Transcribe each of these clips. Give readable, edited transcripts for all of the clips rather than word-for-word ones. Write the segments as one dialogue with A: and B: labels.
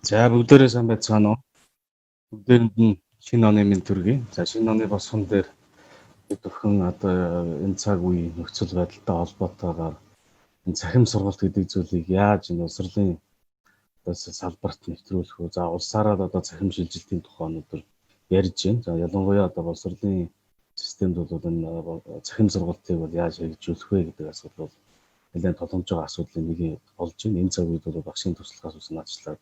A: За бүгдээрээ сайн байцгаана уу? Бүгдээрэнд нь шинэ оны мэнд төргий. За шинэ оны босгон дээр бид бүхэн одоо энэ цаг үеийн нөхцөл байдалтай холбоотойгоор энэ цахим сургалт гэдэг зүйлийг яаж энэ усралын салбарт нэвтрүүлэх вэ? За улсаараа одоо цахим шилжилтийн тухай өнөөдөр ярьж байна. За ялангуяа одоо боловсролын системд бол энэ цахим сургалтыг бол яаж хэрэгжүүлэх вэ гэдэг асуудал бол нэлээд тулгамж байгаа асуудлын нэг болж байна. Энэ цаг үед бол багшийн туршлагаас уснаачлаад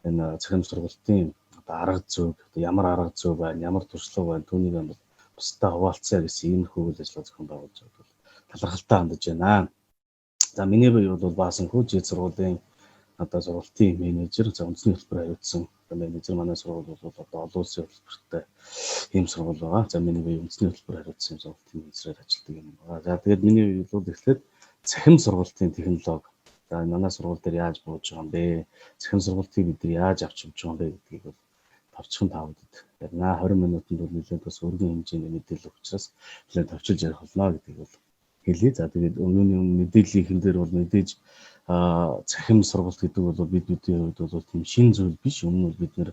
A: энэ цахим сургалтын одоо арга зүйг ямар арга зүй байна, ямар туршлага байна, түүнийг бол бусдаа хуваалцъя гэсэн ийм хөвөл ажиллагаа зохион байгуулж байгаа бол талархалтай хандж байна. За миний бие бол Баасанхүү жид сургуулийн одоо сургалтын менежер, за үндэсний хөтөлбөр хариуцсан менежер манай сургууль бол одоо олон улсын хөтөлбөртэй ийм сургууль байгаа. За миний бие үндэсний хөтөлбөр хариуцсан сургалтын менежерээр ажилладаг юм байна. За тэгээд миний бие бол эхлээд цахим сургалтын технологи. За манай сургууль дээр яаж бууж байгаа юм бэ? Цахим сургалтыг бид нар яаж авч явж байгаа юм бэ гэдгийг бол товчхон таавдад ярина. 20 минутанд бол нэлээд бас өргөн хэмжээний мэдээлэл учраас нэлээд товчилж ярих болно гэдгийг бол хэлье. За тэгээд өмнө мэдээллийнхэн дээр бол мэдээж цахим сургалт гэдэг бол бидний хувьд бол тийм шин зүйл биш. Өмнө нь бид нэр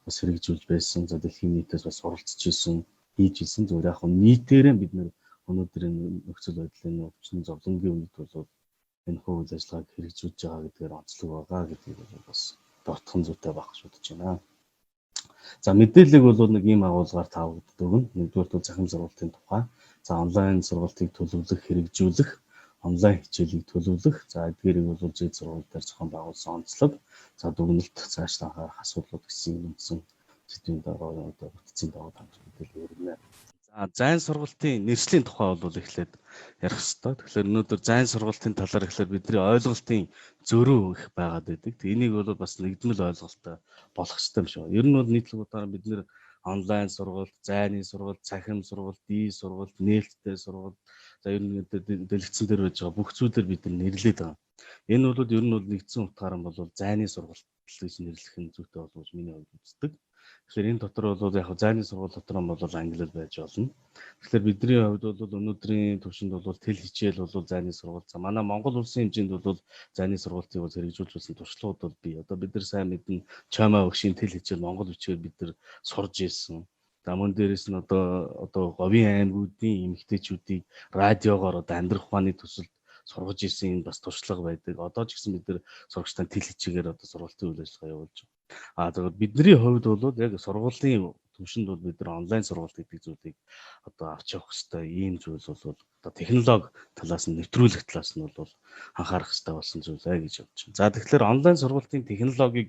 A: бас хэрэгжүүлж байсан. За дэлхийн нийтээс бас оролцож исэн, хийж исэн. Зөвхөн яг нийтээрээ бид нэр өнөөдөр энэ нөхцөл байдлын өвчин зовлонгийн үед бол энэ хөвөл ажиллагааг хэрэгжүүлж байгаа гэдгээр онцлог байгаа гэдгийг бол бас дуртхан зүйтэй байх гэж бодож байна. За мэдээллийг бол нэг ийм агуулгаар тавагддаг өгнө. Нэгдүгээр бол цахим сургалтын тухай. За онлайн сургалтыг төлөвлөх, хэрэгжүүлэх, онлайн хичээлийг төлөвлөх. За эдгээрийг бол жид сургууль дээр зохион байгуулсан онцлог. За дүгнэлт цаашлан анхаарах асуудлууд гэсэн үндсэн сэдвийн дагуу одоо бүтцийн дагуу хамт мэдээлэл өргөнө. За зайн сургалтын нэршлийн тухай бол эхлээд ярих хэрэгтэй. Тэгэхээр өнөөдөр зайн сургалтын талаар эхлээд бидний ойлголтын зөрүү их байгаад байдаг. Энийг бол бас нэгдмэл ойлголттой болох хэрэгтэй юм шиг. Ер нь бол нийтлэг удаараа бид нэр онлайн сургалт, зайны сургалт, цахим сургалт, сургалт, нээлттэй сургалт, за ер нь дэлгэцэн дээр байж байгаа бүх зүйлээр бид нэрлээд байгаа. Энэ бол ер нь бол нэгдсэн утгаар нь бол зайны сургалт гэж нэрлэх нь зүйтэй болов уу миний хувьд үздэг. Тэгэхээр энэ дотор бол яг зайны сургууль дотор нь бол англиар байж болно. Тэгэхээр бидний хувьд бол өнөөдрийн түвшинд бол тэл хичээл бол зайны сургууль. За манай Монгол улсын хэмжээнд бол зайны сургалтыг бол хэрэгжүүлж байсан туршлагууд бол бий. Одоо бид нар сайн мэднэ Чамаа өгшийн тэл хичээл монгол бичгээр бид нар сурж ирсэн. За мөн дээрээс нь одоо говийн аймагуудын эмэгтэйчүүдийг радиогоор одоо амьдрах ухааны төсөлд сургаж ирсэн энэ бас туршлага байдаг. Одоо ч гэсэн бид нар сурагчдаа тэл хичээгээр одоо сургалтын үйл ажиллагаа явуулж байна. Тэгээд бидний хувьд бол яг сургуулийн түвшинд бол бид нар онлайн сургалт гэдэг зүйлийг одоо авч явах хэрэгтэй. Ийм зүйл бол одоо технологи талаас нь нэвтрүүлэх талаас нь бол анхаарах хэрэгтэй болсон зүйл ээ гэж бодож байна. За тэгэхээр онлайн сургалтын технологиг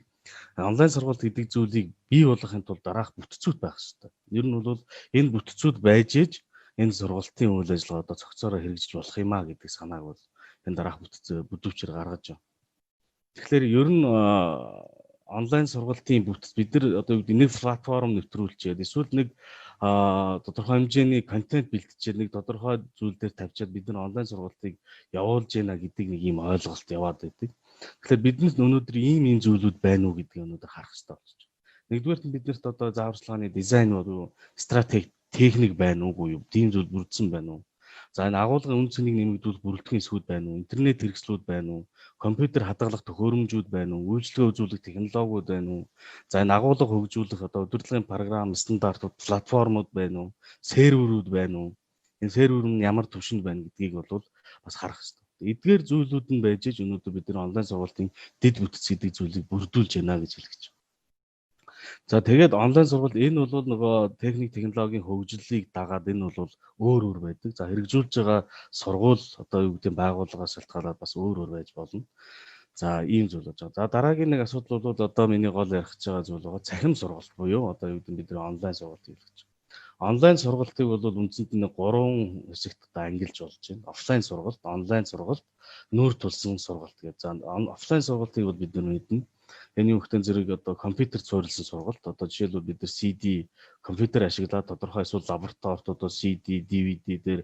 A: онлайн сургалт гэдэг зүйлийг бий болгохын тулд дараах бүтцүүд байх хэрэгтэй. Ер нь бол энэ бүтцүүд байж ээж энэ сургалтын үйл ажиллагаа одоо цогцоороо хэрэгжиж болох юм а гэдэг санааг бол энэ дараах бүдүүчээр гаргаж байна. Тэгэхээр ер нь онлайн сургалтын бүтц бид нар одоо нэг платформ нэвтрүүлчихэд эсвэл нэг тодорхой хэмжээний контент бэлтжиж нэг тодорхой зүйл дээр тавьчаад бид нар онлайн сургалтыг явуулж байна гэдэг нэг ийм ойлголт яваад байдаг. Тэгэхээр биднес өнөөдөр ийм зүйлүүд байна уу гэдгийг өнөөдөр харах хэрэгтэй болж байна. Нэгдүгээр нь биднэрт одоо зааварчилгааны дизайн болов стратеги техник байна уугүй юу? Тийм зүйл бүрдсэн байна уу? За энэ агуулгын үн цэнийг нэмэгдүүлэх бүрэлдэхүүн эсвүүд байна уу? Интернет хэрэгслүүд байна уу? Компьютер хадгалах төхөөрөмжүүд байна уу? Үйлчлэгээ үзүүлэх технологиуд байна уу? За энэ агуулга хөгжүүлэх одоо удирдлагын програм, стандартууд, платформуд байна уу? Серверүүд байна уу? Энэ сервер нь ямар түвшинд байна гэдгийг бол бас харах хэрэгтэй. Эдгээр зүйлүүд нь байж иж өнөөдөр бид нар онлайн сургалтын дэд бүтц гэдэг зүйлийг бүрдүүлж байна гэж хэлэх гэж. За тэгээд онлайн сургалт энэ бол нөгөө техник технологийн хөгжлийг дагаад энэ бол өөр байдаг. За хэрэгжүүлж байгаа сургууль одоо юу гэдэг байгууллагаас шалтгаалаад бас өөр байж болно. За ийм зүйл болж байгаа. За дараагийн нэг асуудал бол одоо миний гол ярих гэж байгаа зүйл байгаа цахим сургалт буюу одоо юу гэдэг бидний онлайн сургалт хэлэх гэж. Онлайн сургалтыг бол үндсэнд нь 3 хэсэгт одоо ангилж болж байна. Офлайн сургалт, онлайн сургалт, нүүр тулсан сургалт гэж. За офлайн сургалтыг бол бид мэднэ. Энэ юугтэн зэрэг одоо компьютер суурилсан сургалт. Одоо жишээлбэл бид нар CD компьютер ашиглаад тодорхой эсвэл лабораторид одоо CD, DVD дээр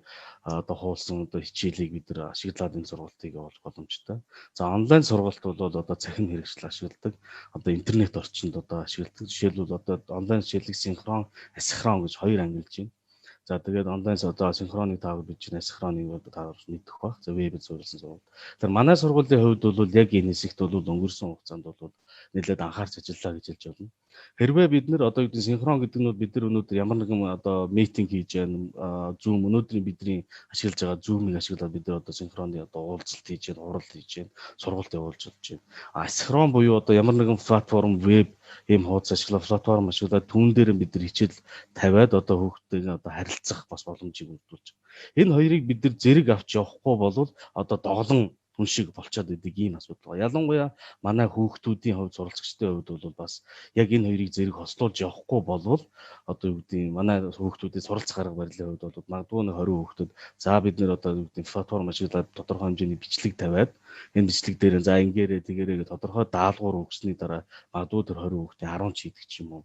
A: одоо хуулсан одоо хичээлийг бид нар ашиглаад энэ сургалтыг явуулах боломжтой. За онлайн сургалт бол одоо цахим хэрэгсэл ашигладаг. Одоо интернет орчинд одоо ашигладаг. Жишээлбэл одоо онлайн хичээлийг синхрон, асинхрон гэж хоёр ангилж байна. За тэгээд онлайн одоо синхроныг таавал бич асинхроныг таавал мэдэх баг. За вебэд суурилсан сургууль. Тэгэхээр манай сургуулийн хувьд бол яг энэ хэсэгт бол өнгөрсөн хугацаанд бол нэлээд анхаарч ажиллаа гэж хэлж болно. Хэрвээ бид нэр одоо юу гэдэг синхрон гэдэг нь бид нар өнөөдөр ямар нэгэн одоо митинг хийж байна, Zoom өнөөдрийн бидний ашиглаж байгаа Zoom-ыг ашиглаад бид нар одоо синхроны одоо уулзалт хийж байна, уралд хийж байна, сургалт явуулж байна. Асинхрон буюу одоо ямар нэгэн платформ, веб ийм хуудас ашиглаад платформ ашиглаад түүн дээр бид нар хичээл тавиад одоо хүүхдтэйгээ одоо харилцах бас боломжийг өгдүүлж байгаа. Энэ хоёрыг бид нар зэрэг авч явахгүй бол одоо доголон хүн шиг болчиход идэг ийм асуудал. Ялангуяа манай хүүхдүүдийн хувьд суралцагчдын хувьд бол бас яг энэ хоёрыг зэрэг хослуулж явахгүй болвол одоо юу гэдэг манай хүүхдүүдийн суралцах арга барилын хувьд бол магадгүй 20 хүүхдүүд за бид нэр одоо юу гэдэг платформ ашиглаад тодорхой хэмжээний бичлэг тавиад энэ бичлэг дээр за ингээрээ тэгээрээ тодорхой даалгавар өгсөний дараа магадгүй тэр 20 хүүхдийн 10 ч хийдэг ч юм уу.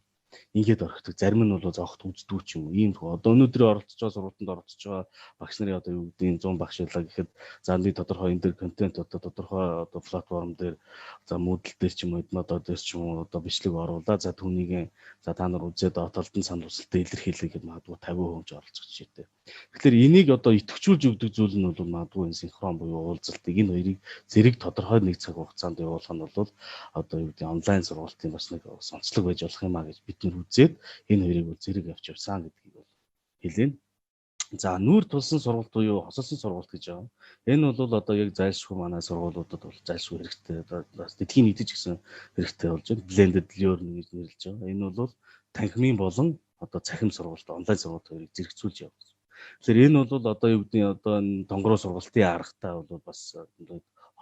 A: Ингээд орхидог. Зарим нь бол зогт үздэг ч юм уу. Ийм тоо. Одоо өнөөдөр оролцож байгаа сургуультанд оролцож байгаа багш нарын одоо юу гэдэг 100 багш байлаа гэхэд за нэг тодорхой энэ дэр контент одоо тодорхой одоо платформ дээр за Moodle дээр ч юм уу Edmodo дээр ч юм уу одоо бичлэг оруулаа. За түүнийг за та нар үзээд талдан санал хүсэлтэд илэрхийлээ гэхэд магадгүй 50% оролцож чийтэй. Тэгэхээр энийг одоо идэвхжүүлж өгдөг зүйл нь бол магадгүй энэ синхрон буюу уулзалтыг энэ хоёрыг зэрэг тодорхой нэг цаг хугацаанд явуулах нь бол одоо юу гэдэг онлайн сургалтын бас нэг сонцлог байж болох юм а гэж бид нар үзээд энэ хоёрыг зэрэг авч явсан гэдгийг бол хэлээн. За нүүр тулсан сургалт буюу хосолсон сургалт гэж байгаа. Энэ бол одоо яг зайлшгүй манай сургуулиудад бол зайлшгүй хэрэгтэй. Одоо дэлхийн нийтэд ч гэсэн хэрэгтэй болж байна. Blended learning гэж нэрлэж байгаа. Энэ бол танхимын болон одоо цахим сургалт, онлайн сургалт хоёрыг зэрэгцүүлж явах. Тэгэхээр энэ бол одоо юу гэдэг одоо донгороо сургалтын аргатай бол бас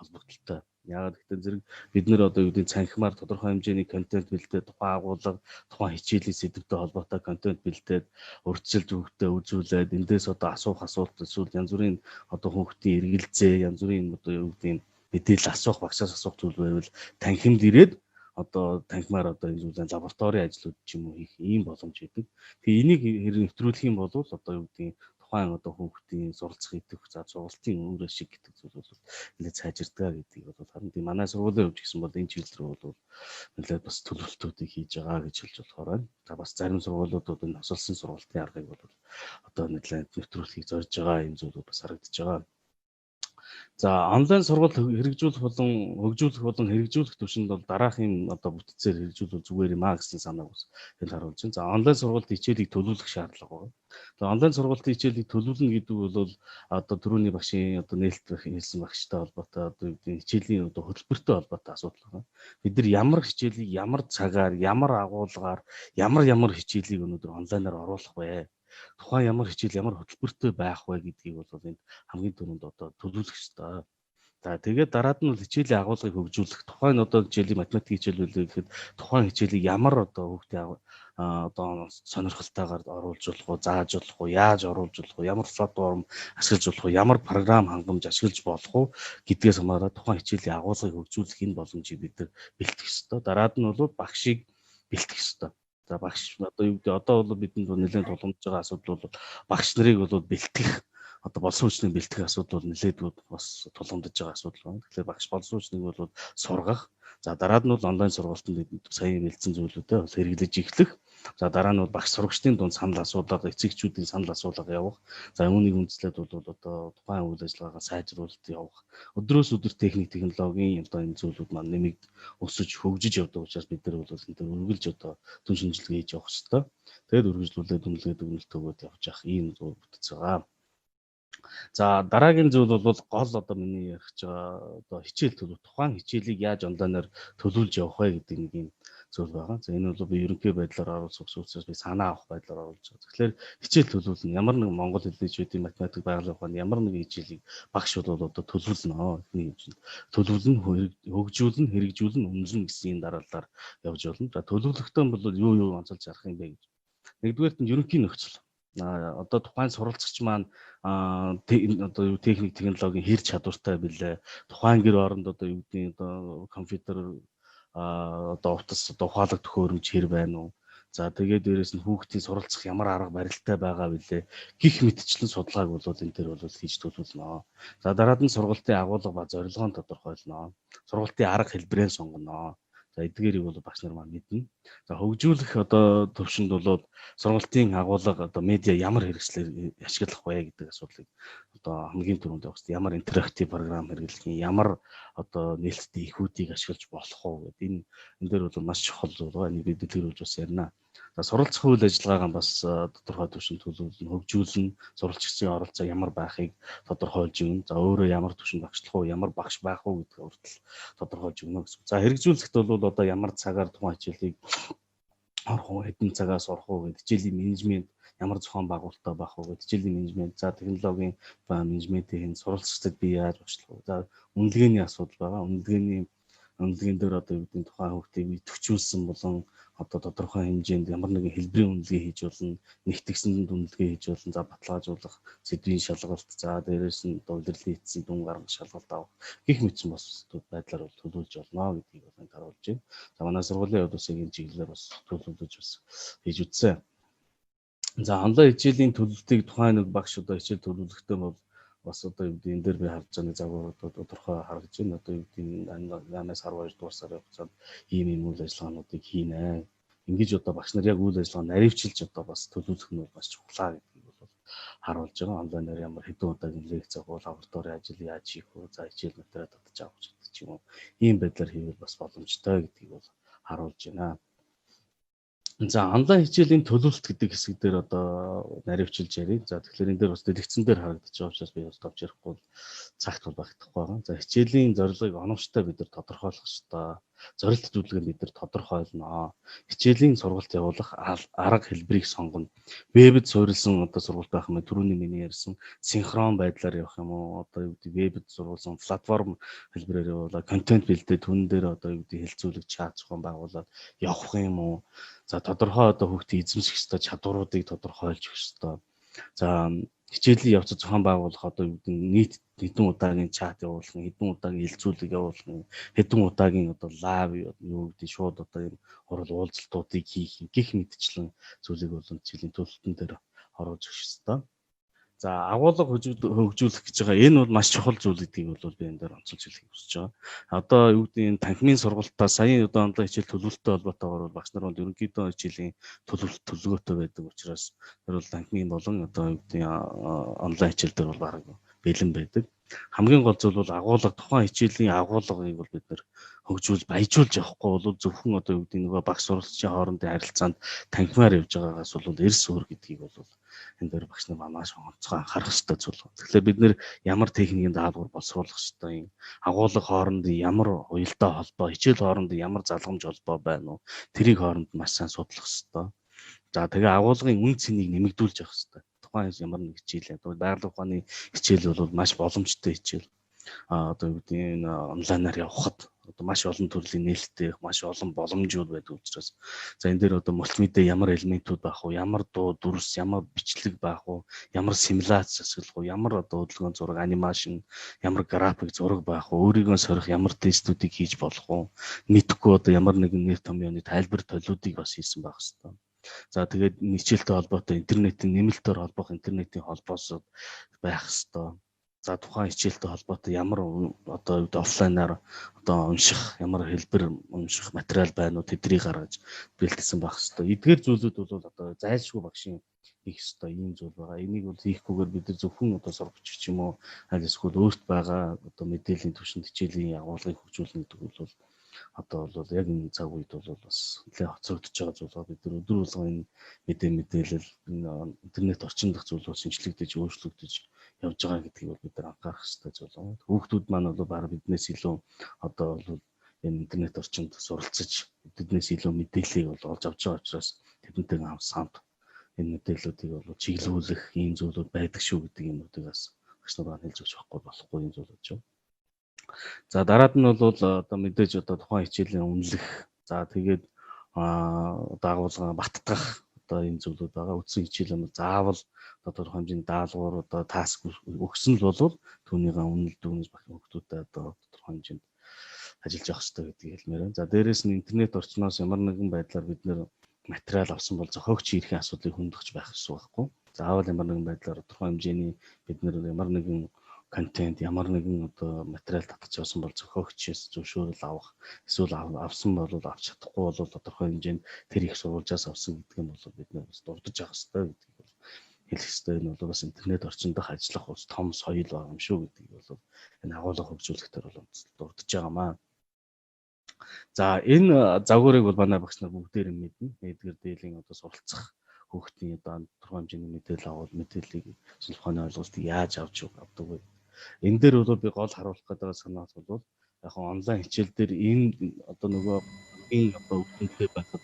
A: холбогдолтой. Яагаад гэвэл зэрэг бид нэр одоо юу гэдэг цанхимаар тодорхой хэмжээний контент бэлдээд тухайн агуулга, тухайн хичээлийн сэдвтэй холбоотой контент бэлдээд урьдчилж хүүхдэд үзүүлээд эндээс одоо асуух асуулт эсвэл янз бүрийн одоо хүүхдийн эргэлзээ, янз бүрийн одоо юу гэдэг мэдээлэл асуух, багшаас асуух зүйл байвал танхимд ирээд одоо танхимаар одоо энэ зүйлээ лабораторийн ажлууд ч юм уу хийх ийм боломж өгдөг. Тэгээ энийг нэвтрүүлэх юм бол одоо юу гэдэг тухайн одоо хүүхдийн суралцах идэх за сургалтын өөр ашиг гэдэг зүйл бол нэлээд сайжирдаг гэдгийг бол харин тийм манай сургуулийн хувьд гэсэн бол энэ чиглэл рүү бол нэлээд бас төлөвлөлтүүдийг хийж байгаа гэж хэлж болохоор байна. За бас зарим сургуулиудад энэ хосолсон сургалтын аргыг бол одоо нэлээд нэвтрүүлэхийг зорж байгаа юм зүйлүүд бас харагдаж байгаа. За онлайн сургалт хэрэгжүүлэх болон хөгжүүлэх болон хэрэгжүүлэх төвшөнд бол дараагийн одоо бүтцээр хэрэгжүүлэх зүгээр юм а гэсэн санааг бас хэд харуулж байна. За онлайн сургалт хичээлийг төлөвлөх шаардлага байна. За онлайн сургалтын хичээлийг төлөвлөнө гэдэг бол одоо түрүүний багшийн одоо нээлттэй хэлсэн багштай холбоотой одоо хичээлийн одоо хөтөлбөртэй холбоотой асуудал байна. Бид нар ямар хичээлийг ямар цагаар, ямар агуулгаар, ямар хичээлийг өнөөдөр онлайнаар оруулах вэ? Тухайн ямар хичээл ямар хөтөлбөртэй байх вэ гэдгийг бол энд хамгийн түрүүнд одоо төлөвлөх ёстой. За тэгээд дараад нь хичээлийн агуулгыг хөгжүүлэх. Тухайн одоо хичээлийн математик хичээл үлээ гэхэд тухайн хичээлийг ямар одоо хүүхдийн одоо сонирхолтойгоор оруулж болох уу, зааж болох уу, яаж оруулж болох уу, ямар платформ ашиглаж болох уу, ямар програм хангамж ашиглаж болох уу гэдгээс хамаарат тухайн хичээлийн агуулгыг хөгжүүлэх энэ боломжийг бид нар бэлтгэх ёстой. Дараад нь бол багшийг бэлтгэх ёстой. За багш одоо юу гэдэг одоо бол бидэнд нэлээд тулгамдж байгаа асуудал бол багш нарыг бол бэлтгэх одоо болсон хүчний бэлтгэх асуудал бол нэлээд бас тулгамдж байгаа асуудал байна. Тэгэхээр багш болсон хүчнийг бол сургах. За дараад нь бол онлайн сургалтанд сая хэлсэн зүйлүүдэд бас хэрэглэж эхлэх. За дараа нь бол багш сурагчдын дунд санал асуулга, эцэгчүүдийн санал асуулга явах. За үүнийг үндэслээд бол одоо тухайн үйл ажиллагаагаа сайжруулалт явах. Өдрөөс өдөр техник технологийн одоо энэ зүйлүүд маань нэмэгд өсөж хөгжиж явдаг учраас бид нар бол энэ төр үргэлж одоо түн шинжилгээ хийж явах хэрэгтэй. Тэгээд үргэлжлүүлээд үнэлгээд өгөөд явж явах ийм зүйл бүтэж байгаа. За дараагийн зүйл бол гол одоо миний ярих байгаа одоо хичээл төлөв. Тухайн хичээлийг яаж онлайнаар төлөвлөж явах вэ гэдэг нэг юм зүйл байгаа. За энэ бол би ерөнхий байдлаар оруулах учраас би санаа авах байдлаар оруулж байгаа. Тэгэхээр хичээл төлөвлөн ямар нэгэн монгол хэлний чүүдийн математик байгалийн ухааны ямар нэгэн хичээлийг багш бол одоо төлөвлөнө. Эхний хэмжээнд төлөвлөн, хөгжүүлэн, хэрэгжүүлэн, үнэлнэ гэсэн дараалалаар явж болно. За төлөвлөлтөө бол юу онцолж харах юм бэ гэж. Нэгдүгээр нь ерөнхий нөхцөл. Одоо тухайн суралцагч маань одоо техник технологийн хэр чадвартай билээ, тухайн гэр оронд одоо юу гэдгийг одоо компьютер одоо утас одоо ухаалаг төхөөрөмж хэр байна уу, за тэгээд дээрэс нь хүүхдийн суралцах ямар арга барилтай байгаа билээ гих мэтчлэн судалгааг бол энэ төр бол хийж төлөвлөнө. За дараад нь сургалтын агуулга ба зорилгоо тодорхойлно. Сургалтын арга хэлбэрээ сонгоно. За эдгээрийг бол багш нар маань мэднэ. За хөгжүүлэх одоо төвшөнд бол сургалтын агуулга одоо медиа ямар хэрэгслээр ашиглах вэ гэдэг асуудлыг одоо хамгийн түрүүнд явах хэрэгтэй. Ямар интерактив програм хэрэглэх юм, ямар одоо нээлттэй ихүүдийг ашиглаж болох уу гэдэг энэ дээр бол маш чухал зүйл байна. Энийг бид дэлгэрүүлж бас ярина. За суралцах үйл ажиллагаагаа бас тодорхой төвшөнд төлөвлөн хөгжүүлнэ. Суралцагчдын оролцоо ямар байхыг тодорхойлж өгнө. За өөрөө ямар төвшөнд багшлах уу, ямар багш байх уу гэдгийг хүртэл тодорхойлж өгнө гэсэн. За хэрэгжүүлэхэд бол одоо ямар цагаар тухайн хичээлийг орох уу, хэдэн цагаас орох уу гэдэг хичээлийн менежмент ямар зохион байгуулалттай байх уу гэдэг хичээлийн менежмент, за технологийн менежментийн суралцагчдад би яаж багшлах уу. За үнэлгээний асуудал байгаа. Үнэлгээнд дээр одоо юу гэдэг тухайн хүүхдийг идэвхжүүлсэн болон одоо тодорхой хэмжээнд ямар нэгэн хэлбэрийн үнэлгээ хийж болно, нэгтгсэнд үнэлгээ хийж болно, за баталгаажуулах, сэдвийн шалгалт, за дээрээс нь удирдлын эцсийн дүн гаргах шалгалт авах гэх мэтсэн бас байдлаар бол төлөвлөж болно гэдгийг бол энд харуулж байна. За манай сургуулийн хувьд бас энэ чиглэлээр бас төлөвлөж бас хийж үзсэн. За онлайн хичээлийн төлөвлөлтийг тухайн нэг багш одоо хичээл төлөвлөхдөө бол бас одоо юу гэдэг энэ дээр би харж байгаа загваруудад тодорхой харагдаж байна. Одоо юу гэдэг 8-аас 12 дугаар сарын хугацаанд ийм үйл ажиллагаануудыг хийнэ. Ингэж одоо багш нар яг үйл ажиллагаа наривчилж одоо бас төлөвлөх нь бас чухлаа гэдгийг бол харуулж байгаа. Онлайнаар ямар хэдэн удаагийн лекц авах, лабораторийн ажил яаж хийх вэ? За хичээл материал татаж авах ч юм уу. Ийм байдлаар хийвэл бас боломжтой гэдгийг бол харуулж байна. За онлайн хичээлийн төлөвлөлт гэдэг хэсэг дээр одоо наривчилж ярив. За тэгэхээр энэ дээр бас дэлгэцэн дээр харагдаж байгаа учраас би бас товч ярихгүй цагт бол багтахгүй байгаа. За хичээлийн зорилгыг оновчтой бид нар тодорхойлох ёстой. Зорилт төлөвлөгөөнд бид нар тодорхойлно. Хичээлийн сургалт явуулах арга хэлбэрийг сонгоно. Вебэд суурилсан одоо сургалт байх юм уу? Түрүүний миний ярьсан синхрон байдлаар явах юм уу? Одоо юу гэдэг вебэд суурилсан платформ хэлбэрээр явуулаад контент бэлдээ түүн дээр одоо юу гэдэг хэлцүүлэг чат зохион байгуулаад явах юм уу? За тодорхой одоо хүүхдийн эзэмших ёстой чадваруудыг тодорхойлж өгөх ёстой. За хичээлийн явцад зохион байгуулах одоо юу гэдэг нийт хэдэн удаагийн чат явуулах, хэдэн удаагийн хэлцүүлэг явуулах, хэдэн удаагийн одоо лайв юу гэдэг шууд одоо энэ хурал уулзалтуудыг хийх гэх мэтчлэн зүйлийг бол хичээлийн төлөвлөлтөн дээр оруулж өгөх ёстой. За агуулга хөгжүүлэх гэж байгаа энэ бол маш чухал зүйл гэдгийг бол би энэ дээр онцолж хэлхийг хүсэж байгаа. Одоо юу гэдэг энэ танхимын сургалтаа саяын одоо онлайн хичээл төлөвлөлттэй холбоотойгоор бол багш нар бол ерөнхийдөө хичээлийн төлөвлөлт төлөвлөгөөтэй байдаг учраас тэр бол танхимын болон одоо юу гэдэг онлайн хичээл дээр бол баг бэлэн байдаг. Хамгийн гол зүйл бол агуулга тухайн хичээлийн агуулгыг бол бид нэр хөгжүүл баяжуулж явахгүй бол зөвхөн одоо юу гэдэг нөгөө багш сурагчдын хоорондын харилцаанд танхимаар явж байгаагаас бол эрс өөр гэдгийг бол энэ дээр багш нар маш онцгой анхаарах хэрэгтэй зүйл. Тэгэхээр бид нэр ямар техникийн даалгавар боловсруулах хэрэгтэй юм. Агуулга хоорондын ямар уялдаа холбоо, хичээл хоорондын ямар залгамж холбоо байна уу? Тэрийг хооронд маш сайн судлах хэрэгтэй. За тэгээ агуулгын үн цэнийг нэмэгдүүлж явах хэрэгтэй. Тухайн ямар нэг хичээл байгаль ухааны хичээл бол маш боломжтой хичээл. Одоо юу гэдэг энэ онлайнаар явхад одоо маш олон төрлийн нээлттэй маш олон боломжууд байдаг учраас за энэ дээр одоо мультимедиа ямар элементүүд байх уу, ямар дуу дүрс, ямар бичлэг байх уу, ямар симуляц ашиглах уу, ямар одоо хөдөлгөөн зураг, анимашн, ямар график зураг байх уу, өөрийгөө сорих ямар тестүүдийг хийж болох уу, мэдэхгүй одоо ямар нэгэн нэр томьёоны тайлбар толиудыг бас хийсэн байх хэрэгтэй. За тэгээд хичээлтэй холбоотой интернетийн нэмэлтээр холбох интернетийн холбоос байх хэрэгтэй. За тухайн хичээлтэй холбоотой ямар одоо офлайнаар одоо унших, ямар хэлбэр унших материал байна уу тэднийг гаргаж бэлтгэсэн байх хэрэгтэй. Эдгээр зүйлүүд бол одоо зайлшгүй багшийн хийх ёстой ийм зүйл байгаа. Энийг бол хийхгүйгээр бид нар зөвхөн одоо сурагч ч юм уу аль эсвэл өөрт байгаа одоо мэдээллийн түвшинд хичээлийн агуулгыг хөгжүүлнэ гэдэг бол одоо бол яг энэ цаг үед бол бас нэлээд хоцрогдож байгаа зүйл ба бид нар өдөр болгон энэ мэдээлэл интернет орчин дах зүйл бол шинжлэгдэж өөрчлөгдөж явж байгаа гэдгийг бол бид нар анхаарах хэрэгтэй зүйл байна. Хүүхдүүд маань бол баг биднээс илүү одоо бол энэ интернет орчинд суралцаж биднээс илүү мэдээллийг бол олж авч байгаа учраас тэдэнтэй хамт энэ мэдээллүүдийг бол чиглүүлэх ийм зүйлүүд байдаг шүү гэдэг юмнуудыг бас багш нар хэлж өгч болохгүй юм зүйл болж байна. За дараад нь бол одоо мэдээж одоо тухайн хичээлийн үнэлэх, за тэгээд дагуулга баттгах одоо энэ зүйлүүд байгаа. Үтсэн хичээл юм заавал одоо тодорхой хэмжээний даалгавар одоо таск өгсөн л бол түүнийгээ үнэлж дүгнэж багш хүүхдүүдэд одоо тодорхой хэмжээнд ажиллаж явах хэрэгтэй гэдгийг хэлмээр байна. За дээрэс нь интернет орчноос ямар нэгэн байдлаар бид нэр материал авсан бол зохиогч хийх асуудлыг хөндөж байх гэсэн байхгүй. Заавал ямар нэгэн байдлаар тодорхой хэмжээний бид нэр ямар нэгэн контент ямар нэгэн одоо материал татж явсан бол зохиогчээс зөвшөөрөл авах, эсвэл авсан бол авч чадахгүй бол тодорхой хэмжээнд тэр их сурвалжаас авсан гэдэг нь бол бид нэр дурдж авах хэрэгтэй гэдгийг бол хэлэх хэрэгтэй. Энэ бол бас интернет орчинд ажиллах бас том соёл байгаа юм шүү гэдгийг бол энэ агуулга хөгжүүлэхдээ бол дурдж байгаамаа. За энэ загварыг бол манай багш нар бүгдээр мэднэ. Эдгээр дээлийн одоо суралцах хүүхдийн одоо тодорхой хэмжээний мэдээлэл авал мэдээллийг шинжилгээний ойлголтыг яаж авч авдаг вэ? Энэ дээр бол би гол харуулах гэдэг санаа бол яг онлайн хичээл дээр энэ одоо нөгөө хамгийн одоо өвдөнтэй байхад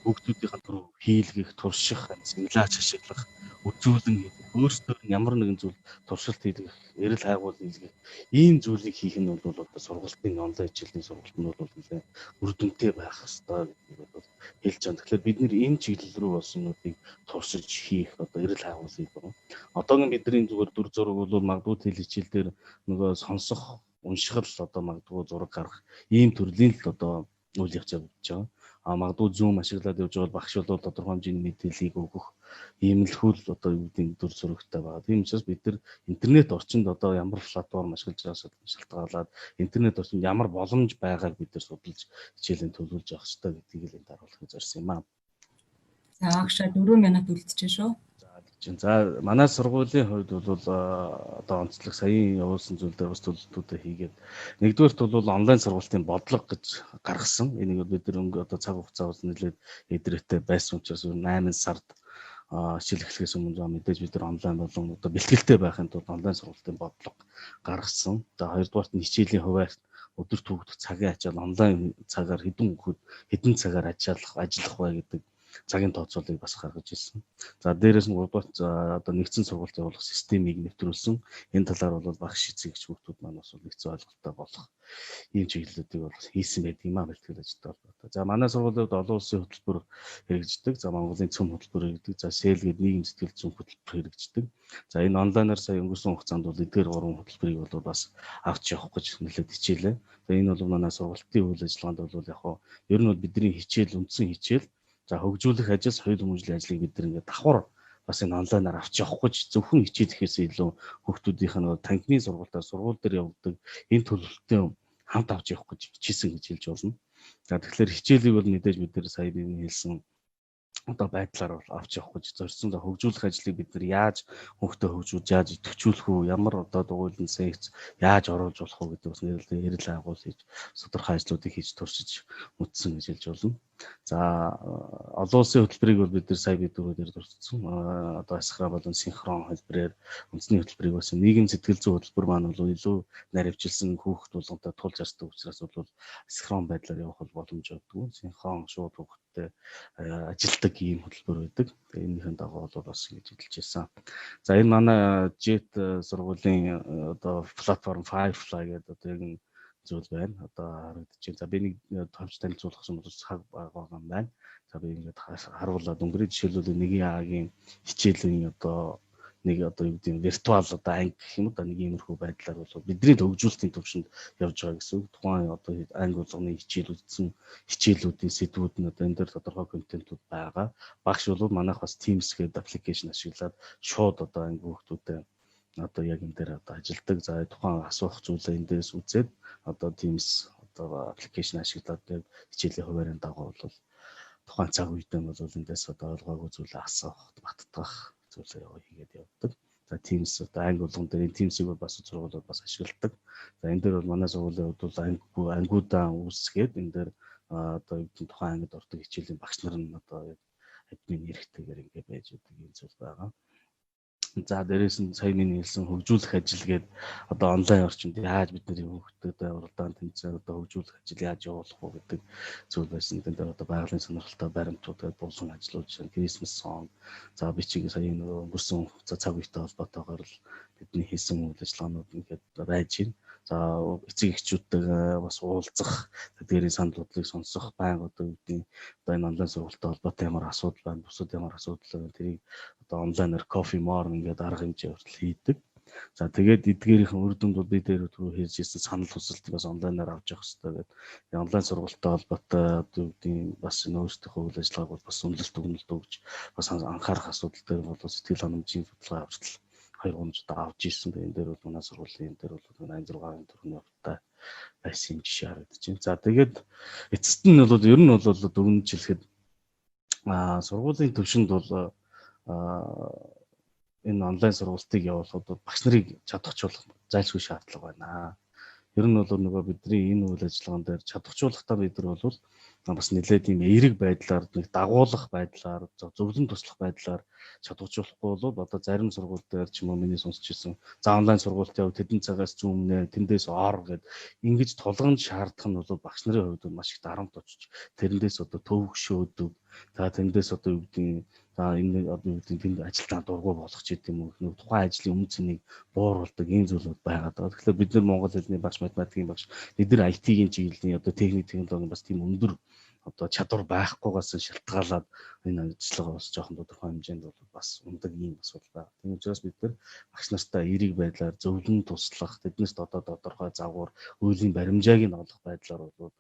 A: хүүхдүүдийн түрүү хийлгэх, турших, симуляц ашиглах, үзүүлэн өөрсдөө ямар нэгэн зүйл туршилт хийх, эрэл хайгуул хийлгэх ийм зүйлийг хийх нь бол одоо сургалтын онлайн хичээлийн сургалт нь бол нэлээд үр дүнтэй байх ёстой гэдгийг бол хэлж байгаа. Тэгэхээр бид нэр энэ чиглэл рүү бас юмнуудыг туршиж хийх одоо эрэл хайгуул хийх байна. Одоогийн бидний зүгээр дүр зураг бол магадгүй тэл хичээл дээр нөгөө сонсох, унших л одоо магадгүй зураг гарах ийм төрлийн л одоо үйл явц явж байгаа. Магадгүй Zoom ашиглаад явж байгаа багш бол тодорхой хэмжээний мэдээллийг өгөх иймэрхүү л одоо юу гэдэг дүр зурагтай байгаа. Тийм учраас бид нар интернет орчинд одоо ямар платформ ашиглаж байгаасаа шалтгаалаад интернет орчинд ямар боломж байгааг бид нар судалж хичээлийн төлөвлөж явах хэрэгтэй гэдгийг л энд харуулахыг зорьсон юм аа.
B: За багш 4 минут үлдчихэж шүү.
A: За манай сургуулийн хувьд бол одоо онцлог саяын явуулсан зүйл дээр бас төлөвлөлтүүдээ хийгээд нэгдүгээрт бол онлайн сургалтын бодлого гэж гаргасан. Энийг бид нар өнгө одоо цаг хугацаа бол нэлээд эдрээтэй байсан учраас 8 сард хичээл эхлэхээс өмнө мэдээж бид нар онлайн болон одоо бэлтгэлтэй байхын тулд онлайн сургалтын бодлого гаргасан. За хоёрдугаарт нь хичээлийн хуваарь өдөр төгөлөх цагийн ачаал онлайн цагаар хэдэн цагаар ажиллах вэ гэдэг цагийн тооцоолыг бас гаргаж ирсэн. За дээрээс нь 3-р одоо нэгдсэн сургалт явуулах системийг нэвтрүүлсэн. Энэ талаар бол багш эцэгч хүүхдүүд маань бас нэгцэн ойлголттой болох ийм чиглэлүүдийг бол хийсэн байдаг юм аа бэлтгэл ажилтаа холбоотой. За манай сургуулиуд олон улсын хөтөлбөр хэрэгждэг. За Монголын цөм хөтөлбөр хэрэгждэг. За СЭЛ гэдэг нийгэм сэтгэл зүйн хөтөлбөр хэрэгждэг. За энэ онлайнаар сая өнгөрсөн хугацаанд бол эдгээр 3 хөтөлбөрийг бол бас авч явах гэж нэлээд хичээлээ. За энэ бол манай сургалтын үйл ажиллагаанд бол яг нь ер нь бол бидний хичээл үндсэн хичээл за хөгжүүлэх ажил, соёл хүмүүжлийн ажлыг бид нар ингээд давхар бас энэ онлайнаар авч явах гэж зөвхөн хичээлэхээс илүү хүүхдүүдийнх нь танхимын сургалтаар сургууль дээр явуулдаг энэ төлөвлөлтөд хамт авч явах гэж хичээсэн гэж хэлж болно. За тэгэхээр хичээлийг бол мэдээж бид нар сая би хэлсэн одоо байдлаар бол авч явах гэж зорьсон. За хөгжүүлэх ажлыг бид нар яаж хүүхдээ хөгжүүлж, яаж идэвхжүүлэх үү, ямар одоо дугуйлан секц яаж оруулж болох уу гэдэг бас нэрэлтэй эрэл агуул хийж тодорхой ажлуудыг хийж туршиж үтсэн гэж хэлж болно. За олон улсын хөтөлбөрийг бол бид нар сая дөрөвдөр дурдсан. Одоо асхраа болон синхрон хэлбэрээр үндэсний хөтөлбөрийг бас нийгэм сэтгэл зүйн хөтөлбөр маань бол илүү наривчилсан хүүхд болгонтой тулж арчдаг учраас бол асхрон байдлаар явах боломж өгдөг. Синхрон шууд хүүхдтэй ажилдаг ийм хөтөлбөр байдаг. Тэгээ энэхийн дагуу бол бас ингэж хэлж ирсэн. За энэ манай JET сургуулийн одоо платформ Firefly гэдэг одоо яг зүйл байна. Одоо харагдаж байна. За би нэг товч танилцуулах юм бол цаг байгаа юм байна. За би ингээд харуулад өнгөрөө жишээлбэл нэг яагийн хичээлийн одоо нэг одоо юу гэдэг нь виртуал одоо анги гэх юм уу нэг иймэрхүү байдлаар бол бидний төгжүүлэлтийн төвшөнд явж байгаа гэсэн үг. Тухайн одоо анги болгоны хичээл үзсэн хичээлүүдийн сэдвүүд нь одоо энэ дээр тодорхой контентууд байгаа. Багш бол манайх бас Teams гэдэг аппликейшн ашиглаад шууд одоо анги хүүхдүүдэд одоо яг энэ дээр одоо ажилдаг. За тухайн асуух зүйлээ энэ дээрс үзээд одоо Teams одоо аппликейшн ашиглаад хичээлийн хуваарийн дагуу бол тухайн цаг үедээ бол эндээс одоо ойлгоогүй зүйлээ асуух, баттгах зүйлээ хийгээд явдаг. За Teams одоо анги болгон дээр энэ Teams-ийг бас сургуулиуд бас ашигладаг. За энэ дээр бол манай сургуулийн хувьд бол ангиудаа үүсгээд энэ дээр одоо тухайн ангид ордог хичээлийн багш нар нь одоо админ эрхтэйгээр ингэ байж байгаа юм зүйл байгаа. За дээрээс нь сая миний хэлсэн хөгжүүлэх ажил гээд одоо онлайн орчинд яаж бид нар хүүхдүүдэд уралдаан тэмцээн одоо хөгжүүлэх ажил яаж явуулах вэ гэдэг зүйл байсан. Тэн дээр одоо байгалийн сонирхолтой баримтууд буулган ажлууд шиг Christmas song за бичиг сая өнгөрсөн цаг үетэй холбоотойгоор л бидний хийсэн үйл ажиллагаанууд ингээд байж байна. За эцэг эхчүүдтэйгээ бас уулзах, тэдгээрийн санал бодлыг сонсох, байнга одоо бидний одоо энэ онлайн сургалттай холбоотой ямар асуудал байна, бусад ямар асуудал байна тэрийг одоо онлайнаар coffee morning гэдэг арга хэмжээ хүртэл хийдэг. За тэгээд эдгээрийнхэн үр дүнд бол би дээр түрүү хийж ирсэн санал хүсэлтийг бас онлайнаар авч явах хэрэгтэй гэдэг. Онлайн сургалттай холбоотой одоо юу гэдэг бас өөрсдийнхөө үйл ажиллагааг бол бас үнэлэлт өгнөлт өгч бас анхаарах асуудал дээр бол сэтгэл ханамжийн судалгаа авчрал 2 3 удаа авч ирсэн бэ. Энэ дээр бол манай сургуулийн энэ дээр бол 86-ын төгрөгийн явтай байсан юм жишээ харагдаж байна. За тэгээд эцэст нь бол ер нь бол дүгнэж хэлэхэд сургуулийн төвшөнд бол энэ онлайн сургалтыг явуулахад багш нарыг чадахжуулах зайлшгүй шаардлага байна. Ер нь бол нөгөө бидний энэ үйл ажиллагаан дээр чадахжуулахдаа бид нар бол бас нэлээд ийм эерэг байдлаар нэг дагуулах байдлаар зөвлөн туслах байдлаар чадахжуулахгүй бол одоо зарим сургууль дээр ч юм уу миний сонсч ирсэн за онлайн сургуульд яв тэдэн цагаас зүүмнэ тэндээс ор гэд ингэж тулгамж шаардах нь бол багш нарын хувьд маш их дарамт очиж тэрэндээс одоо төвөгшөөдөг за тэндээс одоо юу гэдэг за энэ одоо юу гэдэг тэнд ажилтнаа дургу болгох ч гэдэг юм уу тухайн ажлын өмнө цэнийг бууруулдаг ийм зүйлүүд байгаад байгаа. Тэгэхээр бид нар Монгол хэлний багш математикийн багш бид нар IT-ийн чиглэлийн одоо техник технологийн бас тийм өндөр одоо чадвар байхгүйгаас шалтгаалаад энэ ажиллагаа бас жоохон тодорхой хэмжээнд бол бас ундаг ийм асуудал байна. Тийм учраас бид нар багш нартай эерэг байдлаар зөвлөн туслах, тэднээс тодорхой загвар, үеийн баримжааг нь олох байдлаар бол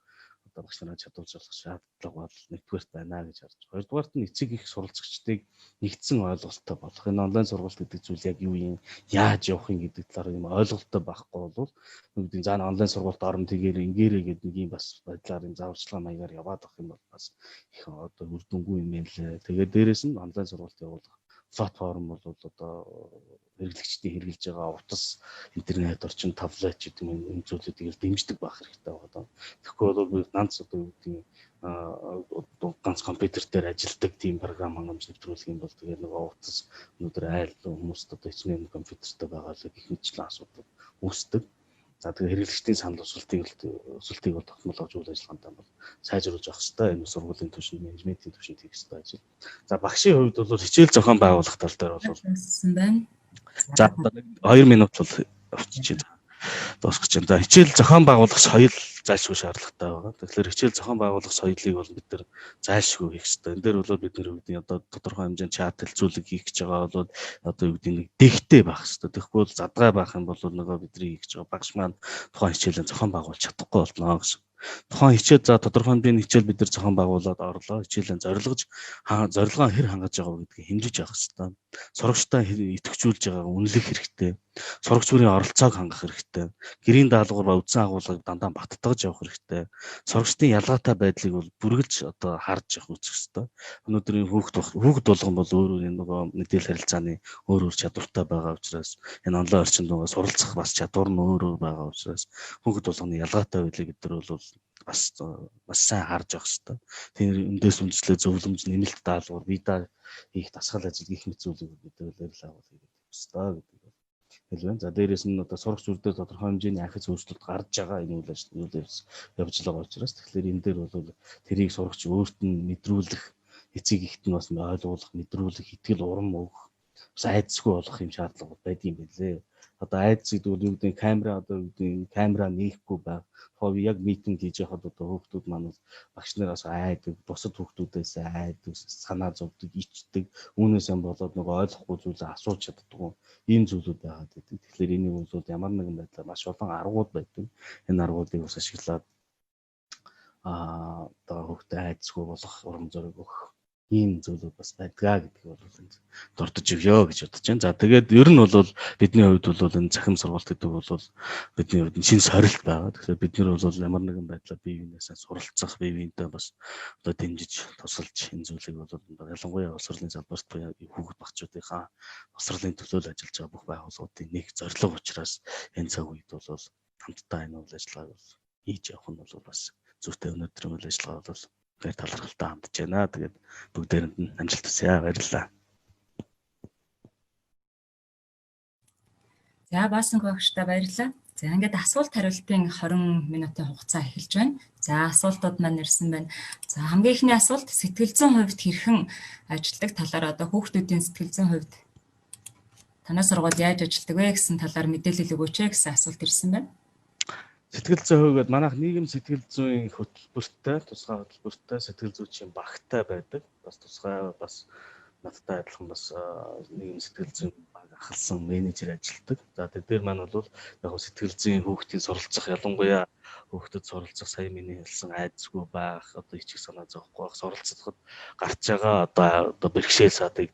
A: одоо багш нараа чадваржуулах шаардлага бол нэгдүгээрт байна гэж харж. Хоёрдугаарт нь эцэг их суралцагчдыг нэгдсэн ойлголттой болох. Энэ онлайн сургалт гэдэг зүйл яг юу юм, яаж явах юм гэдэг талаар юм ойлголттой байхгүй бол нүгдийн заана онлайн сургалт орон тэгээр ингээрэй гэдэг нэг юм бас байдлаар юм зааварчилгаа маягаар яваад авах юм бол бас их одоо үр дүнгүй юм лээ. Тэгээд дээрэс нь онлайн сургалт явуулах платформ бол одоо хэрэглэгчдийн хэрэгжилж байгаа утас, интернет орчин, таблет гэдэг юм зүйлүүдийг дэмждэг байх хэрэгтэй байгаа. Тэгэхгүй бол би ганц одоо юу гэдэг ганц компьютер дээр ажилладаг тийм програм хангамж нэвтрүүлэх юм бол тэгээд нөгөө утас өнөөдөр айл хүмүүст одоо хичнээн компьютертэй байгаа л гэх мэтлэн асуудал үүсдэг. За тэгээд хэрэглэгчдийн санал өсөлтийг бол тогтмол үйл ажиллагаанд бол сайжруулж авах хэрэгтэй. Энэ сургуулийн түвшинд, менежментийн түвшинд хийх хэрэгтэй ажил. За багшийн хувьд бол хичээл зохион байгуулах тал дээр бол за 2 минут бол авчиж дуусгах чинь. За хичээл зохион байгуулах соёл зайлшгүй шаардлагатай байгаа. Тэгэхээр хичээл зохион байгуулах соёлыг бол бид нар зайлшгүй хийх хэрэгтэй. Энэ дээр бол бид нар юу гэдэг одоо тодорхой хэмжээнд чат хэлцүүлэг хийх гэж байгаа бол одоо юу гэдэг нэг дэгтэй байх хэрэгтэй. Тэгэхгүй бол задгай байх юм бол нөгөө бидний хийж байгаа багш маань тухайн хичээлээ зохион байгуулж чадахгүй болно гэсэн. Тухайн хичээл за тодорхой хэмжээний хичээл бид нар зохион байгуулад орлоо. Хичээлээ зорилгоо хэр хангаж байгаа гэдгийг хэмжиж авах хэрэгтэй. Сурагчтай идэвхжүүлж байгааг үнэлэх хэрэгтэй. Сурагч бүрийн оролцоог хангах хэрэгтэй. Гэрийн даалгавар ба үдсэн агуулгыг дандаа баттгаж явах хэрэгтэй. Сурагчдын ялгаатай байдлыг бол бүргэлж одоо харж явах үүсэх хэрэгтэй. Өнөөдрийн хүүхд болгон бол өөрөө нөгөө мэдээлэл харилцааны өөр чадвартай байгаа учраас энэ онлайн орчинд нөгөө суралцах бас чадвар нь өөр байгаа учраас хүүхд болгоны ялгаатай байдлыг бид нар бол бас сайн харж явах хэрэгтэй. Тэр эндээс үндэслээ зөвлөмж, нэмэлт даалгавар, видео хийх дасгал ажил гэх мэт зүйлийг бид нэлээд авах хэрэгтэй гэдэг хэлвэн. За дээрээс нь одоо сурагч үр дээр тодорхой хэмжээний ахиц өөрчлөлт гарч байгаа энэ үйл ажиллагаа явж байгаа учраас тэгэхээр энэ дээр бол тэрийг сурагч өөрт нь мэдрүүлэх, эцэг ихт нь бас ойлгуулах, мэдрүүлэх, итгэл урам өгөх, бас айдсгүй болох юм шаардлага байдсан юм билээ. Одоо айдс гэдэг нь юу гэдэг камера нээхгүй байх. Хов яг митинг хийж байхад одоо хүүхдүүд маань багш нараас айдаг, бусад хүүхдүүдээс айдаг, санаа зовдөг, ичдэг, үүнээс болоод нөгөө ойлгохгүй зүйлээ асууж чаддаг. Ийм зүйлүүд байгаад байдаг. Тэгэхээр энийг бол ямар нэгэн байдлаар маш олон аргууд байдаг. Энэ аргуудыг бас ашиглаад одоо хүүхдэд айдсгүй болох урам зориг өгөх ийм зүйлүүд бас байдгаа гэдгийг бол дурдж өгөө гэж бодож байна. За тэгээд ер нь бол бидний хувьд бол энэ цахим сургалт гэдэг бол бидний хувьд шинэ сорилт байгаа. Тэгэхээр бид нар бол ямар нэгэн байдлаар бие биенээсээ суралцах, бие биентэй бас одоо дэмжиж тусалж энэ зүйлийг бол ялангуяа боловсролын залбирт буюу хүүхэд багчуудынхаа боловсролын төлөө ажиллаж байгаа бүх байгууллагуудын нэг зорилго учраас энэ цаг үед бол хамтдаа энэ үйл ажиллагааг хийж явах нь бол бас зүйтэй өнөөдрийн үйл ажиллагаа бол тэр талархалтай хандж байна. Тэгээд бүгдээрэнд нь амжилт хүсье. Баярлалаа.
B: За баасан багштай баярлалаа. За ингээд асуулт хариултын 20 минутын хугацаа эхэлж байна. За асуултууд маань ирсэн байна. За хамгийн ихний асуулт сэтгэл зүйн хувьд хэрхэн ажилладаг талаар одоо хүүхдүүдийн сэтгэл зүйн хувьд танай сургууль яаж ажилладаг вэ гэсэн талаар мэдээлэл өгөөч гэсэн асуулт ирсэн байна.
A: Сэтгэл зүйн хувьд манайх нийгэм сэтгэл зүйн хөтөлбөртэй, тусгай хөтөлбөртэй, сэтгэл зүйчийн багтай байдаг. Бас тусгай бас надтай адилхан бас нийгэм сэтгэл зүйн баг ахалсан менежер ажилладаг. За тэр дээр маань бол яг сэтгэл зүйн хүүхдийн суралцах ялангуяа хүүхдэд суралцах сая миний хэлсэн айдсгүй байх одоо ичих санаа зовхгүй байх суралцахад гарч байгаа одоо бэрхшээл садыг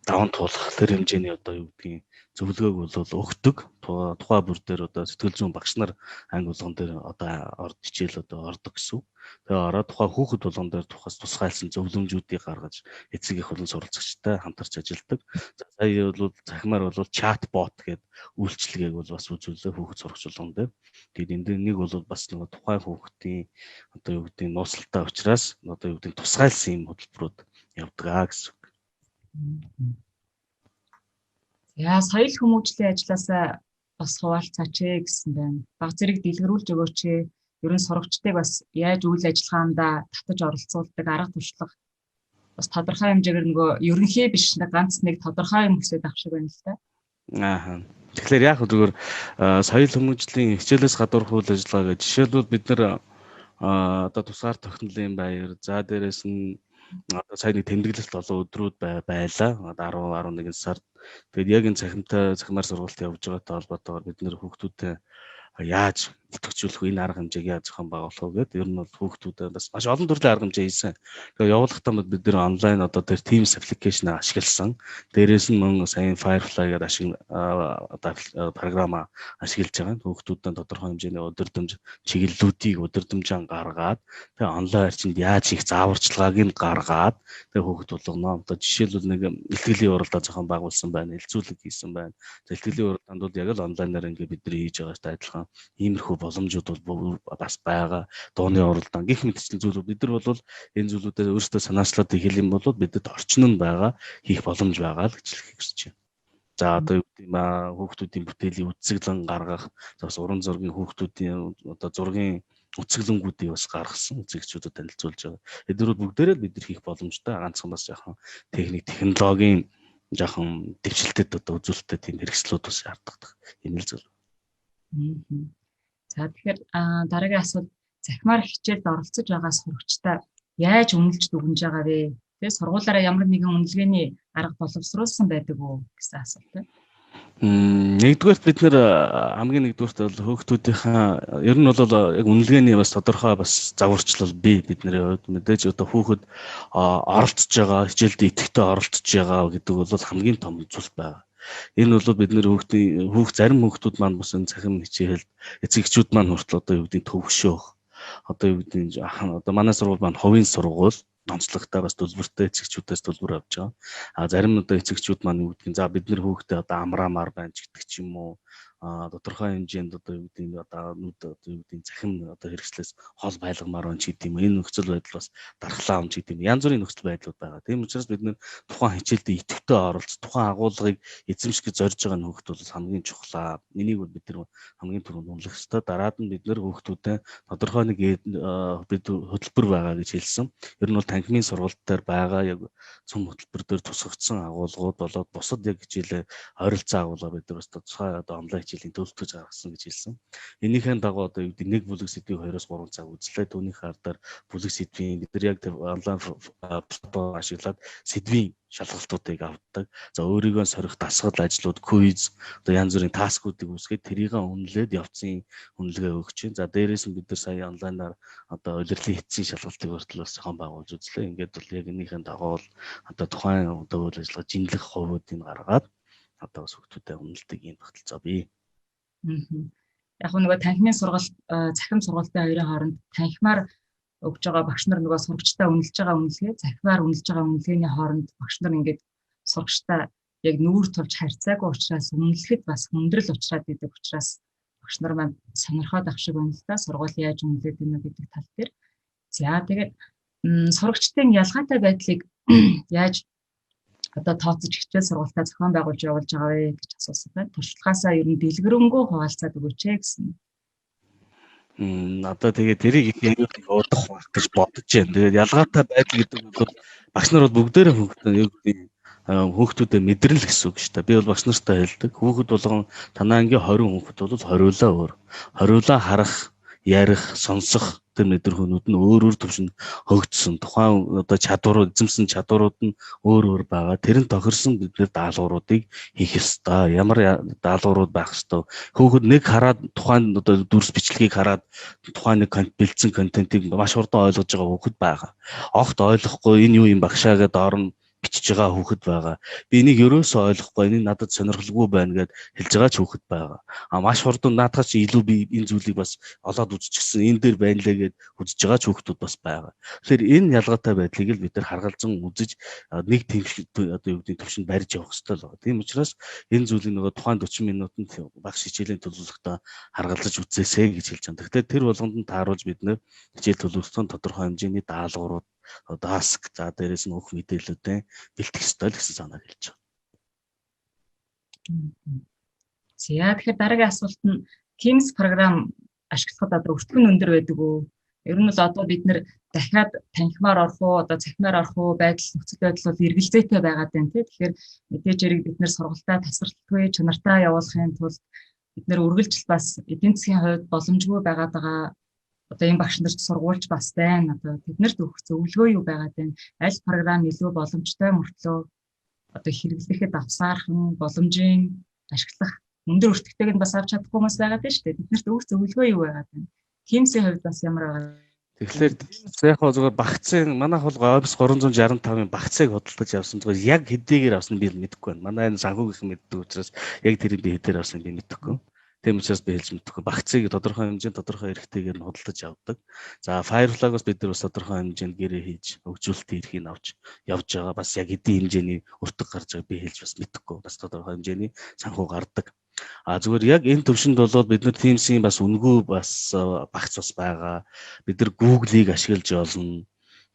A: даван туулах тэр хэмжээний одоо юу гэдгийг зөвлөгөөг бол өгдөг. Тухай бүр дээр одоо сэтгэл зүйн багш нар анги болгон дээр одоо хичээл одоо ордог гэсэн. Тэгээ ороод тухай хүүхэд болгон дээр тусгайлсан зөвлөмжүүдийг гаргаж эцэг их болон суралцагчтай хамтарч ажилладаг. За сая бол захимаар бол чат бот гэдэг үйлчилгээг бол бас үзүүлээ хүүхэд сурагч болгон дээр. Тэгээд энэ дээр нэг бол бас нэг тухай хүүхдийн одоо юу гэдгийг нууцлалтай учраас одоо юу гэдгийг тусгайлсан юм хөтөлбөрүүд явдаг гэсэн.
B: Яа, соёл хүмүүжлийн ажилласаа бас хуваалцаач гэсэн байна. Баг зэрэг дэлгэрүүлж өгөөч. Ер нь сурагчдыг бас яаж үйл ажиллагаанд татаж оролцуулдаг арга туршлага бас тодорхой хэмжээгээр нөгөө ерөнхий биш ганц нэг тодорхой юм хүсэж авах шиг байна л да.
A: Аа. Тэгэхээр яг зөвхөн соёл хүмүүжлийн хичээлээс гадуурх үйл ажиллагаа гэж жишээлбэл бид нэр одоо тусгаар тогтнолын баяр за дээрэс нь одоо сая нэг тэмдэглэлт олон өдрүүд байлаа 10-11 сард. Тэгээд яг энэ цахимаар сургалт явж байгаатай холбоотойгоор бид нэр хүүхдүүдэд яаж идэвхжүүлэх вэ, энэ арга хэмжээг яаж зохион байгуулах вэ гэдэг. Ер нь бол хүүхдүүдэд бас маш олон төрлийн арга хэмжээ хийсэн. Тэгээд явуулахдаа бид нэр онлайн одоо тэр Teams application ашигласан. Дээрээс нь мөн сая Firefly гэдэг програма ашиглаж байгаа. Хүүхдүүдэд тодорхой хэмжээний удирдамж чиглэлүүдийг удирдамжаар гаргаад тэгээд онлайн харьцанд яаж их зааварчилгааг нь гаргаад тэгээд хүүхд болгоно. Одоо жишээлбэл нэг илтгэлийн уралдаа зохион байгуулсан байна, хэлцүүлэг хийсэн байна. Илтгэлийн уралдаанд бол яг л онлайнаар ингээд бид нар хийж байгаатай адилхан иймэрхүү боломжууд бол бас байгаа. Дууны уралдаан гэх мэтчил зүйлүүд бид нар бол энэ зүйлүүдээр өөрсдөө санаачлаад хэл юм бол бидэд орчин нь байгаа, хийх боломж байгаа л гэж хэлэх гэж байна. За одоо юу гэдэг юм аа хүүхдүүдийн бүтээлийн үзэсгэлэн гаргах, бас уран зургийн хүүхдүүдийн одоо зургийн үцгэлэнгүүдийг бас гаргасан үзэгчүүдэд танилцуулж байгаа. Эдгээрүүд бүгдээрээ бид нар хийх боломжтой. Ганцхан бас яахан технологийн жоохон дэвшилтэд одоо үзүүлэлттэй тийм хэрэгслүүд бас шаарддаг. Энэ л зүйл.
B: За тэгэхээр дараагийн асуулт захимаар хичээлд оролцож байгаа сурагчтай яаж үнэлж дүгнэж байгаа вэ? Тэгээ сургуулаараа ямар нэгэн үнэлгээний арга боловсруулсан байдаг уу гэсэн асуулт байна.
A: Нэгдүгээрт бид нэр хамгийн нэгдүгээрт бол хүүхдүүдийнхээ ер нь бол яг үнэлгээний бас тодорхой бас загварчлал бий бидний хувьд. Мэдээж одоо хүүхэд оролцож байгаа, хичээлд идэвхтэй оролцож байгаа гэдэг бол хамгийн том зүйл байна. Энэ бол бид нэр зарим хүүхдүүд маань бас энэ цахим хичээлд эцэгчүүд маань хүртэл одоо юу гэдэг төвшөөх. Одоо юу гэдэг одоо манай сургууль маань хувийн сургууль онцлогтой бас төлбөртэй эцэгчүүдээс төлбөр авч байгаа. Зарим одоо эцэгчүүд маань юу гэдгийг за бид нэр хүүхдээ одоо амраамаар байна ч гэдэг ч юм уу. Тодорхой хэмжээнд одоо юу гэдэг одоо нүд одоо юу гэдэг захим одоо хэрэгслээс хол байлгамаар байна ч гэдэг юм. Энэ нөхцөл байдал бас дархлаа юм ч гэдэг юм. Янз бүрийн нөхцөл байдлууд байгаа. Тийм учраас бид нэр тухайн хичээлдээ идэвхтэй оролцож тухайн агуулгыг эзэмших зорж байгаа нөхөд бол хамгийн чухлаа. Энийг бол бид нэр хамгийн түрүүнд үнэлэх ёстой. Дараад нь бид нэр хүүхдүүдэд тодорхой нэг бид хөтөлбөр байгаа гэж хэлсэн. Ер нь бол танхимын сургалт дээр байгаа яг цөм хөтөлбөр дээр тусгагдсан агуулгууд болоод бусад яг хичээлээ ойролцоо агуулга бид нар бас тусгай одоо онлайн хичээлийн төлөвлөж гаргасан гэж хэлсэн. Энийхэн дагуу одоо юу гэдэг нэг бүлэг сэдвийг 2-3 цаг үзлээ. Түүнийхээ ардаар бүлэг сэдвийн бид нар яг онлайн платформ ашиглаад сэдвийн шалгалтуудыг авдаг. За өөрийгөө сорих дасгал ажлууд, квиз, одоо янз бүрийн таскуудыг үүсгээд тэрийг үнэлээд явцын үнэлгээ өгч чинь. За дээрээс нь бид нар сая онлайнаар одоо улирлын эцсийн шалгалтыг хүртэл бас зохион байгуулж үзлээ. Ингээд бол яг энийхэн дагуу одоо тухайн одоо үйл ажиллагаа жинлэх хувуудыг гаргаад одоо бас хүүхдүүдэд үнэлдэг юм багталцаа бий.
B: Яг нөгөө танхимын сургалт, захим сургалтын хоёрын хооронд танхимаар өгж байгаа багш нар нөгөө сурагчтай үнэлж байгаа үнэлгээ, захимаар үнэлж байгаа үнэлгээний хооронд багш нар ингээд сурагчтай яг нүүр тулж харьцаагүй учраас үнэлэхэд бас хүндрэл учраад идэг учраас багш нар маань сонирхоод ах шиг байна л да. Сургууль яаж үнэлээд байна гэдэг тал дээр. За тэгээд сурагчдын ялгаатай байдлыг яаж одоо тооцож хичээл сургалтаа зохион байгуулж явуулж байгаа вэ гэж асуусан байна. Туршлагаасаа ер нь дэлгэрэнгүй хуваалцаад өгөөч гэсэн.
A: Одоо тэгээд тэрийг их явуулах байх гэж бодож байна. Тэгээд ялгаатай байдал гэдэг нь бол багш нар бол бүгдээрээ хүүхдүүдэд мэдрэл гэсэн үг шүү дээ. Би бол багш нартай хэлдэг. Хүүхэд болгон танаа ангийн 20 хүүхэд бол хориулаа өөр. Хориулаа харах ярих, сонсох тэр мэдрэхүүнүүд нь өөр төвшөнд хөгжсөн. Тухайн одоо чадварууд, эзэмсэн чадварууд нь өөр байгаа. Тэр нь тохирсон бид нэр даалгавруудыг хийх ёстой. Ямар даалгаврууд байх ёстой. Хүүхэд нэг хараад тухайн одоо дүрс бичлэгийг хараад тухайн нэг бэлдсэн контентыг маш хурдан ойлгож байгаа хүүхэд байгаа. Огт ойлгохгүй энэ юу юм багшаа гэдээ доор нь бичиж байгаа хүүхэд байгаа. Би энийг ерөөсөө ойлгохгүй, энэ надад сонирхолгүй байна гэд хэлж байгаа ч хүүхэд байгаа. Маш хурдан наадах чи илүү би энэ зүйлийг бас олоод үзчихсэн, энэ дээр байна лээ гэд үзэж байгаа ч хүүхдүүд бас байгаа. Тэгэхээр энэ ялгаатай байдлыг л бид нар харгалзан үзэж нэг тийм одоо юу гэдэг төвшөнд барьж явах хэрэгтэй л байна. Тийм учраас энэ зүйлийг нөгөө тухайн 40 минутанд багш хичээлийн төлөвлөгтөө харгалзаж үзээсэй гэж хэлж байгаа. Тэгэхээр тэр болгонд нь тааруулж бид нэр хичээл төлөвлөгтөө тодорхой хэмжээний даалгаврууд даск за дээрээс нь өгөх мэдээлэлүүдээ бэлтгэх ёстой л гэсэн санааг хэлж байгаа.
B: За тэгэхээр дараагийн асуулт нь Teams програм ашиглахад одоо өртгөн өндөр байдаг уу? Ер нь бол одоо бид нэр дахиад танхимаар орох уу, одоо цахимаар орох уу нөхцөл байдал бол эргэлзээтэй байгаад байна тий. Тэгэхээр мэдээж хэрэг бид нэр сургалтаа тасралтгүй чанартай явуулахын тулд бид нэр үргэлжил бас эдийн засгийн хувьд боломжгүй байгаад байгаа. Одоо энэ багш нарт сургуульч бас байна. Одоо тэднэрт өгөх зөвлөгөө юу байгаад байна? Аль програм илүү боломжтой мөртлөө одоо хэрэглэхэд авсаархан боломжийн ашиглах өндөр өртөгтэйг нь бас авч чадахгүй хүмүүс байгаад байна шүү дээ. Тэднэрт өгөх зөвлөгөө юу байгаад байна? Teams-ийн хувьд бас ямар байгаа?
A: Тэгэхээр яг хоо зүгээр багцын манайх бол Office 365-ын багцыг хөдөлж явсан. Зүгээр яг хэдийгээр авсан би мэдэхгүй байна. Манай энэ санхүүгийн мэддэг учраас яг тэрийг би хэдээр авсан би мэдэхгүй. Тийм учраас би хэлж мэдэхгүй. Багцыг тодорхой хэмжээнд тодорхой эрхтэйгээр нь худалдаж авдаг. За Firefly-гоос бид нар бас тодорхой хэмжээнд гэрээ хийж хөгжүүлэлтийн эрхийг авч явж байгаа. Бас яг эдийн хэмжээний өртөг гарч байгааг би хэлж бас мэдэхгүй. Бас тодорхой хэмжээний санхүү гардаг. Зүгээр яг энэ төвшөнд бол бид нар Teams-ийн бас үнэгүй бас багц бас байгаа. Бид нар Google-ийг ашиглаж болно.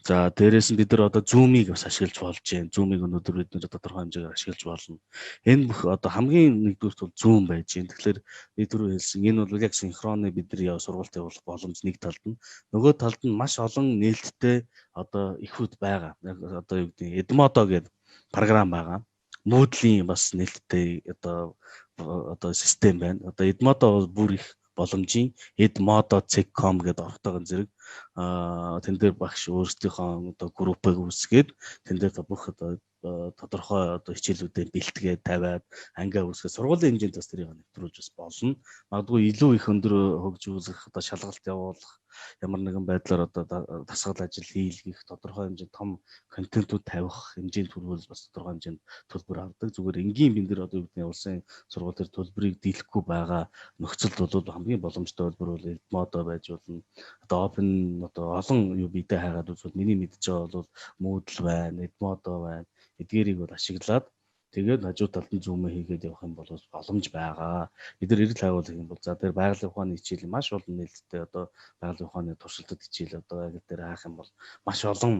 A: За дээрээс нь бид нар одоо Zoom-ыг бас ашиглаж болж байна. Zoom-ыг өнөөдөр бид нар тодорхой хэмжээгээр ашиглаж болно. Энэ бүх одоо хамгийн нэгдүгürt бол Zoom байж байна. Тэгэхээр би түрүү хэлсэн энэ бол яг синхронны бидний сургалт явуулах боломж нэг талд нь. Нөгөө талд нь маш олон нээлттэй одоо ихүүд байгаа. Одоо юу гэдэг Edmodo гэдэг програм байгаа. Moodle-ийн бас нээлттэй одоо систем байна. Одоо Edmodo бүр их боломжийн edmodo.com гэдэг орхотойгон зэрэг тэн дээр багш өөрсдийнхөө одоо группыг үүсгээд тэн дээр бүх одоо тодорхой одоо хичээлүүдээ бэлтгээд тавиад ангиа үүсгээд сургуулийн хэмжээнд бас тэрийг нэвтрүүлж бас болно. Магадгүй илүү их өндөр хөгжүүлэх одоо шалгалт явуулах ямар нэгэн байдлаар одоо дасгал ажил хийлгэх тодорхой хэмжээнд том контентууд тавих хэмжээнд хүрвэл бас тодорхой хэмжээнд төлбөр авдаг. Зүгээр энгийн бид нар одоо юу гэдэг нь улсын сургууль төр төлбөрийг дийлэхгүй байгаа нөхцөлд бол хамгийн боломжтой төлбөр бол Edmodo байж болно. Одоо Open одоо олон юу бидээ хайгаад үзвэл миний мэдж байгаа бол Moodle байна, Edmodo байна. Эдгээрийг бол ашиглаад тэгээд хажуу талд нь зүүмээ хийгээд явах юм бол боломж байгаа. Бид нар эрэл хайгуулах юм бол за тэр байгалийн ухааны хичээл маш олон нээлттэй одоо байгалийн ухааны туршилтад хичээл одоо яг дээр хаах юм бол маш олон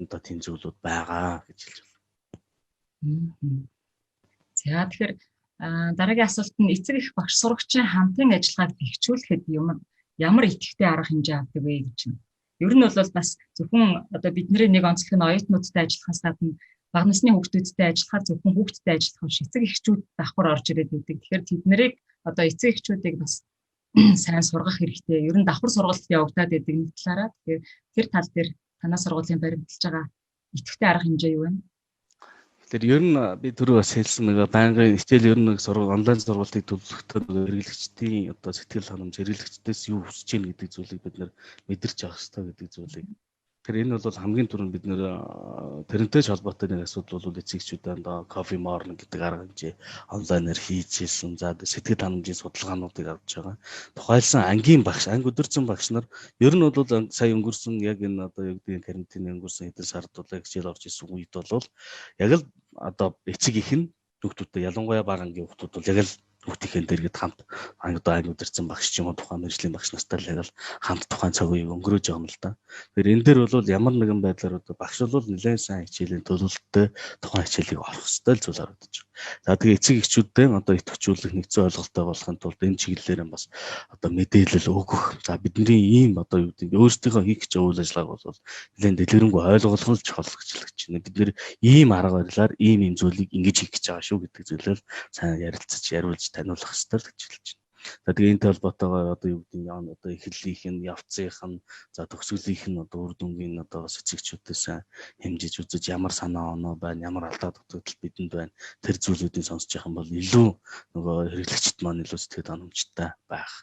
A: одоо тийм зүйлүүд байгаа гэж хэлж байна.
B: За тэгэхээр дараагийн асуулт нь эцэг эх багш сурагчийн хамтын ажиллагааг бэхжүүлэхэд ямар идэвхтэй арга хэмжээ авдаг вэ гэж байна. Ер нь бол бас зөвхөн одоо бидний нэг онцлог нь оюутнуудтай ажиллахаас гадна бага насны хүүхдүүдтэй ажиллахаар зөвхөн хүүхдтэй ажиллах биш эцэг эхчүүд давхар орж ирээд байдаг. Тэгэхээр тэднийг одоо эцэг эхчүүдийг бас сайн сургах хэрэгтэй. Ер нь давхар сургалт явагдаад байдаг нэг талаараа. Тэгэхээр тэр тал дээр танаа сургуулийн баримталж байгаа идэвхтэй арга хэмжээ юу вэ?
A: Тэгэхээр ер нь би түрүү бас хэлсэн нэг байнгын хичээл ер нь онлайн сургалтыг төлөвлөхдөө хэрэглэгчдийн одоо сэтгэл ханамж хэрэглэгчдээс юу хүсэж байна гэдэг зүйлийг бид нэр мэдэрч авах хэрэгтэй гэдэг зүйлийг. Тэгэхээр энэ бол хамгийн түрүүнд бид нэр тэрнтэй ч холбоотой нэг асуудал бол эцэгчүүд одоо coffee morning гэдэг арга хэмжээ онлайнаар хийжсэн. За сэтгэл ханамжийн судалгаануудыг авч байгаа. Тухайлсан ангийн багш, анги өдөрцөн багш нар ер нь бол сая өнгөрсөн яг энэ одоо юу гэдэг карантины өнгөрсөн хэдэн сард бол хичээл орж исэн үед бол яг л одоо эцэг их нь хүүхдүүдтэй ялангуяа бага ангийн хүүхдүүд бол яг л хүүхдийн дээр гээд хамт одоо анги өдөрцөн багш ч юм уу тухайн мэргэжлийн багш нартай л яг л хамт тухайн цагийг өнгөрөөж байгаа юм л да. Тэгэхээр энэ дээр бол ямар нэгэн байдлаар одоо багш бол нэлээд сайн хичээлийн төлөвлөлтөд тухайн хичээлийг орох ёстой л зүйл харагдаж байна. За тэгээ эцэг эхчүүдтэй одоо идэвхжүүлэх нэгэн ойлголттой болохын тулд энэ чиглэлээр бас одоо мэдээлэл өгөх. За бидний ийм одоо юу гэдэг өөрсдийнхөө хийх гэж байгаа үйл ажиллагааг бол нэлээд дэлгэрэнгүй ойлгуулах чухал гэж хэлж байна. Бид нэр ийм арга барилаар ийм зүйлийг ингэж хийх гэж байгаа шүү гэдэг зүйлээр сайн ярилцаж яриулж таниулах хэрэгтэй л гэж хэлж байна. За тэгээ энэтэй холбоотойгоор одоо юу гэдэг нь одоо эхлэлийнх нь, явцынх нь, за төгсгөлийнх нь одоо үр дүнгийн одоо бас эцэгчүүдээс хэмжиж үзэж ямар санаа оноо байна, ямар алдаа дутагдал бидэнд байна. Тэр зүйлүүдийг сонсож явах юм бол илүү нөгөө хэрэглэгчд маань илүү сэтгэл ханамжтай байх.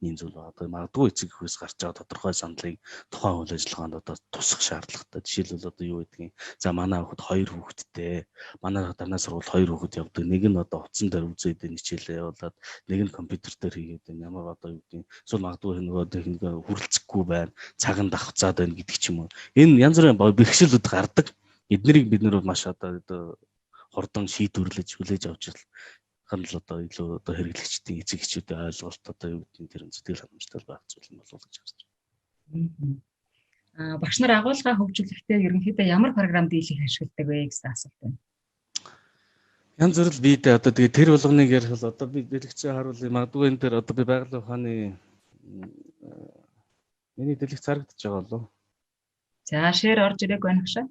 A: Ийм зүйл байна. Одоо магадгүй эцэг эхээс гарч байгаа тодорхой саналыг тухайн үйл ажиллагаанд одоо тусах шаардлагатай. Жишээлбэл одоо юу гэдгийг за манай хүүхэд 2 хүүхэдтэй. Манай дарнаа сургууль 2 хүүхэд явдаг. Нэг нь одоо утсан дээр үзээд хичээлээ явуулаад нэг нь компьютер дээр хийгээд байна. Ямар одоо юу гэдгийг эсвэл магадгүй нөгөө техникээр хүрэлцэхгүй байна. Цагаан давхцаад байна гэдэг ч юм уу. Энэ янз бүрийн бэрхшээлүүд гардаг. Эднэрийг бид нэр бол маш одоо хурдан шийдвэрлэж хүлээж авч ханал одоо илүү одоо хэрэглэгчдийн эцэг эхчүүдийн ойлголт одоо юу гэдгийг тэр сэтгэл ханамжтай байх зүйл нь болов гэж харж
B: байна. Багш нар агуулгаа хөгжүүлэхдээ ерөнхийдөө ямар програм дийлэх ашигладаг вэ гэсэн асуулт байна.
A: Янз бүр л бид одоо тэгээ тэр болгоныг ярих бол одоо би дэлгэцээ харуулъя. Магадгүй энэ дээр одоо би байгалийн ухааны миний дэлгэц харагдаж байгаа болов.
B: За шеэр орж ирэх байна хашаа.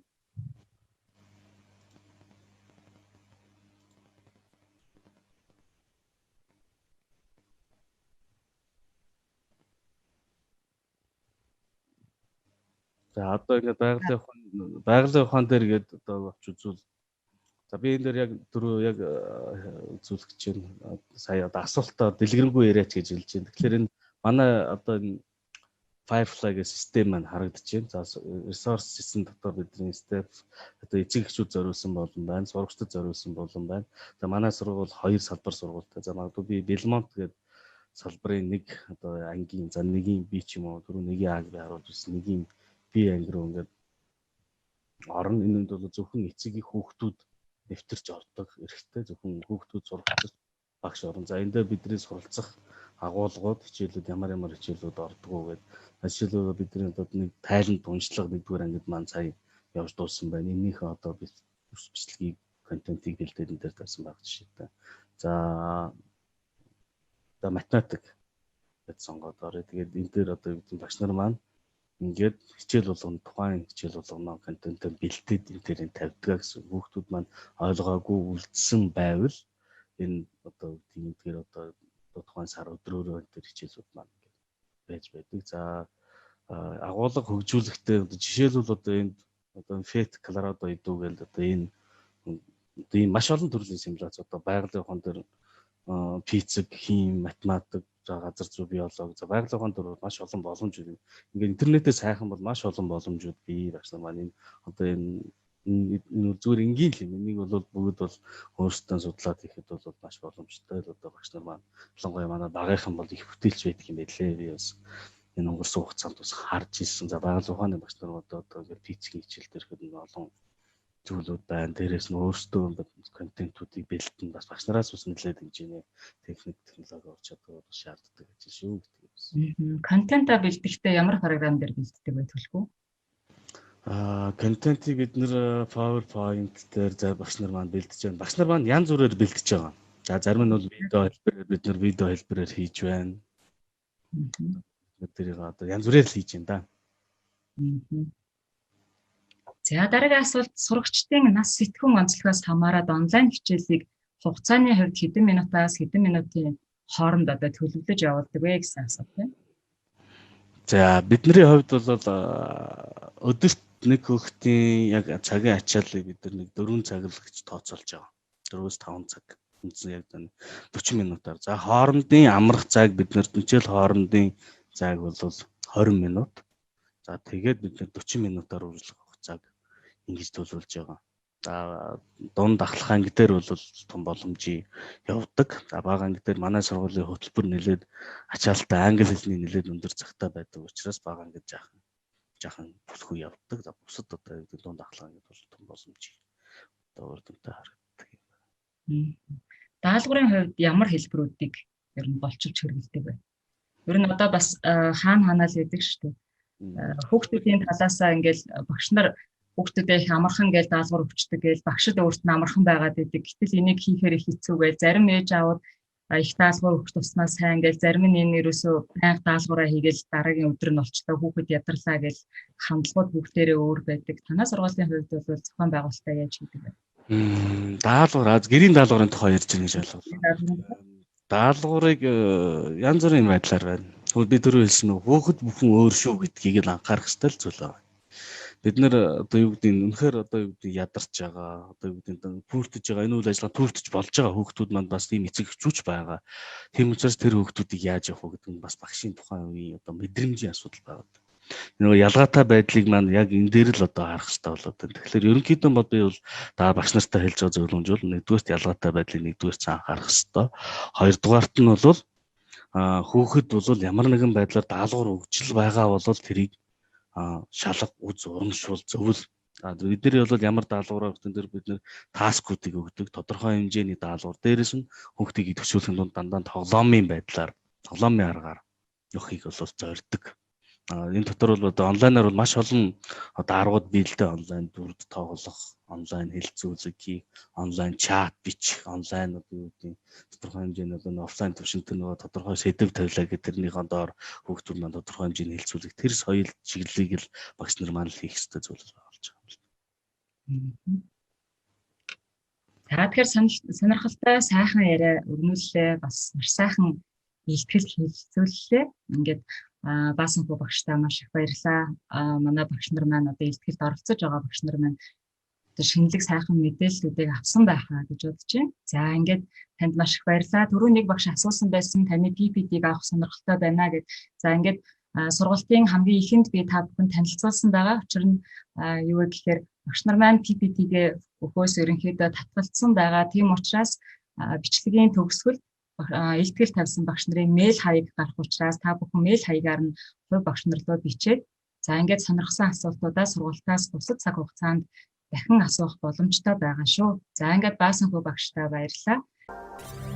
A: За одоо ингээд байгалийн ухаан дээр гээд одоо авч үзвэл за би энэ дээр яг дөрөв яг үзүүлэх гэж байна. Сая одоо асуултаа дэлгэрэнгүй яриач гэж хэлж байна. Тэгэхээр энэ манай одоо энэ Firefly гэх систем маань харагдаж байна. За resource system дотор бидний step одоо эцэг эхчүүд зориулсан болон байна. Сурагчдад зориулсан болон байна. За манай сургууль 2 салбар сургуультай. За магадгүй би Belmont гэдэг салбарын нэг одоо ангийн за нэгийн би ч юм уу түрүү нэгийн аг би харуулж ирсэн нэгийн би анги руу ингээд орон энэнд бол зөвхөн эцгийн хүүхдүүд нэвтэрч ордог эрхтэй зөвхөн хүүхдүүд сургалтад багш орон. За энэ дээр бидний суралцах агуулгууд хичээлүүд ямар хичээлүүд ордгоо гэдэг. Жишээлбэл бидний одоо нэг тайланд уншлага 1-р ангид маань сая явж дууссан байна. Энийхээ одоо бид бичлэгийг контентийг бэлдээд энэ дээр тавьсан байх жишээтэй. За математик гэж сонгоод орё. Тэгээд энэ дээр одоо бидний багш нар маань ингээд хичээл болгоно тухайн хичээл болгоно контентыг бэлдээд энэ дээр тавьдаг гэсэн. Хүүхдүүд маань ойлгоогүй үлдсэн байвал энэ одоо тиймдгээр одоо тухайн сар өдрөөрөө энэ хичээлүүд маань байж байдаг. За агуулга хөгжүүлэхдээ жишээлбэл одоо энд одоо FET Colorado идүү гэл одоо энэ маш олон төрлийн симуляц одоо байгалийн ухаан дээр физик, хим, математик, газар зүй, биологи, за байгалийн ухаан дээр маш олон боломжууд. Ингээд интернетээ сайхан бол маш олон боломжууд бий багш нар маань энэ одоо энэ зүгээр энгийн л юм. Энийг бол бүгд бол өөрсдөө судлаад хийхэд бол маш боломжтой л одоо багш нар маань ялангуяа манай багийнхан бол их бүтээлч байдаг юм байлээ. Би бас энэ өнгөрсөн хугацаанд бас харж ирсэн. За байгалийн ухааны багш нар одоо ингээд физикийн хичээл дээрхэд олон зүйлүүд байна. Дээрээс нь өөрсдөө контентуудыг бэлтэн бас багш нараас бас нэлээд хэмжээний техник технологи орж чаддаг бас шаарддаг гэж шүү гэдэг юм.
B: Контента бэлтгэхдээ ямар програм дээр бэлддэг вэ төлхөө?
A: Контентийг бид нэр PowerPoint дээр за багш нар маань бэлдэж байна. Багш нар маань янз бүрээр бэлдэж байгаа. За зарим нь бол видео хэлбэрээр бид нэр видео хэлбэрээр хийж байна. Тэрийг одоо янз бүрээр л хийж байна да.
B: За дараагийн асуулт сурагчдын нас сэтгүүн онцлогоос хамаарат онлайн хичээлийг хугацааны хувьд хэдэн минутаас хэдэн минутын хооронд одоо төлөвлөж явуулдаг вэ гэсэн асуулт байна.
A: За бидний хувьд бол өдөрт нэг хүүхдийн яг цагийн ачааллыг бид нэг 4 цаг л гэж тооцоолж байгаа. 4-5 цаг. Яг 40 минутаар. За хоорондын амрах цаг бид нэр хичээл хоорондын цаг бол 20 минут. За тэгээд бид 40 минутаар үргэлжлэх цаг ингэж төлөвлөж байгаа. За дунд ахлах анги дээр бол том боломжийг явуулдаг. За бага анги дээр манай сургуулийн хөтөлбөр нэлээд ачаалттай англи хэлний нэлээд өндөр цагтаа байдаг учраас бага ангид жаахан бүлхүү явуулдаг. За бусад одоо дунд ахлах ангид бол том боломжийг одоо үр дүнтэй харагддаг юм.
B: Даалгаврын хувьд ямар хэлбэрүүдийг ер нь болчилж хэрэглэдэг вэ? Ер нь одоо бас хаана л гэдэг шүү дээ. Хүүхдүүдийн талаасаа ингээл багш нар хүүхдүүдээ их амархан гээл даалгавар өгчдөг гээл багшд өөрт нь амархан байгаад идэг. Гэтэл энийг хийхээр их хэцүү гээл зарим ээж аауд их даалгавар өгч туснаа сайн гээл зарим нь энэ ерөөсөө байнга даалгавраа хийгээл дараагийн өдөр нь олчтой хүүхэд ядарлаа гээл хандлагууд бүгдээрээ өөр байдаг. Танай сургуулийн хувьд бол зохион байгуулалтаа яаж хийдэг вэ?
A: Даалгавар гэрийн даалгаврын тухай ярьж байгаа гэж ойлгоо. даалгаврыг янз бүрийн байдлаар байна. Би түрүү хэлсэн нь хүүхэд бүхэн өөр шүү гэдгийг л анхаарах хэрэгтэй л зүйл байна. Бид нэр одоо юу гэдэг нь үнэхээр одоо юу гэдэг ядарч байгаа, одоо юу гэдэг нь пүүртэж байгаа, энэ үйл ажиллагаа пүүртэж болж байгаа хүүхдүүд манд бас тийм эцэг эхчүүч байгаа. Тийм учраас тэр хүүхдүүдийг яаж явах вэ гэдэг нь бас багшийн тухайн үеийн одоо мэдрэмжийн асуудал байгаа. Нөгөө ялгаатай байдлыг маань яг энэ дээр л одоо харах хэрэгтэй болоод байна. Тэгэхээр ерөнхийдөө би бол та багш нартай хэлж байгаа зөвлөмж бол нэгдүгээрт ялгаатай байдлыг нэгдүгээрт анхаарах хэрэгтэй. Хоёрдугаарт нь бол хүүхэд бол ямар нэгэн байдлаар даалгавар өгчл байгаа бол тэрийг шалга үз урамшуул зөвл бидний бол ямар даалгавраар өгсөн дээр бид нэр таскуудыг өгдөг тодорхой хэмжээний даалгавар дээрээс нь хүүхдийг төвшүүлэхэд дунд дандаа тоглоомын аргаар явахыг бол зорддог. Энэ дотор бол одоо онлайнаар бол маш олон одоо аргууд биелдэ онлайн дүрд тоглох, онлайн хэлэлцүүлэг хийх, онлайн чат бичих, онлайн одоо юу гэдэг тодорхой хэмжээний одоо офлайн төвшөнтэй нөгөө тодорхой сэдв тавилаа гэх тэрнийхэн доор хүүхдүүд маань тодорхой хэмжээний хэлэлцүүлэг тэр соёл чиглэлийг л багш нар маань хийх хэрэгтэй зүйл болж байгаа юм.
B: За тэгэхээр сонирхолтой сайхан яриа өрнүүллээ, бас маш сайхан илтгэл хэлэлцүүллээ. Ингээд Баасанхүү багштай маш их баярлалаа. Манай багш нар маань одоо илтгэлд оролцож байгаа багш нар маань одоо шинэлэг сайхан мэдээллүүдийг авсан байхаа гэж бодож байна. За ингээд танд маш их баярлалаа. Түрүү нэг багш асуусан байсан таны PPT-г авах сонирхолтой байна гэд. За ингээд сургалтын хамгийн ихэнд би та бүхэнд танилцуулсан байгаа. Учир нь юу вэ гэхээр багш нар маань PPT-г өхөөс ерөнхийдөө татгалцсан байгаа. Тийм учраас бичлэгийн төгсгөл илтгэл тавьсан багш нарын мэйл хаяг гарах учраас та бүхэн мэйл хаягаар нь хувь багш нар руу бичээд за ингээд сонирхсан асуултуудаа сургалтаас бусад цаг хугацаанд дахин асуух боломжтой байгаа шүү. За ингээд Баасанхүү багштай баярлалаа.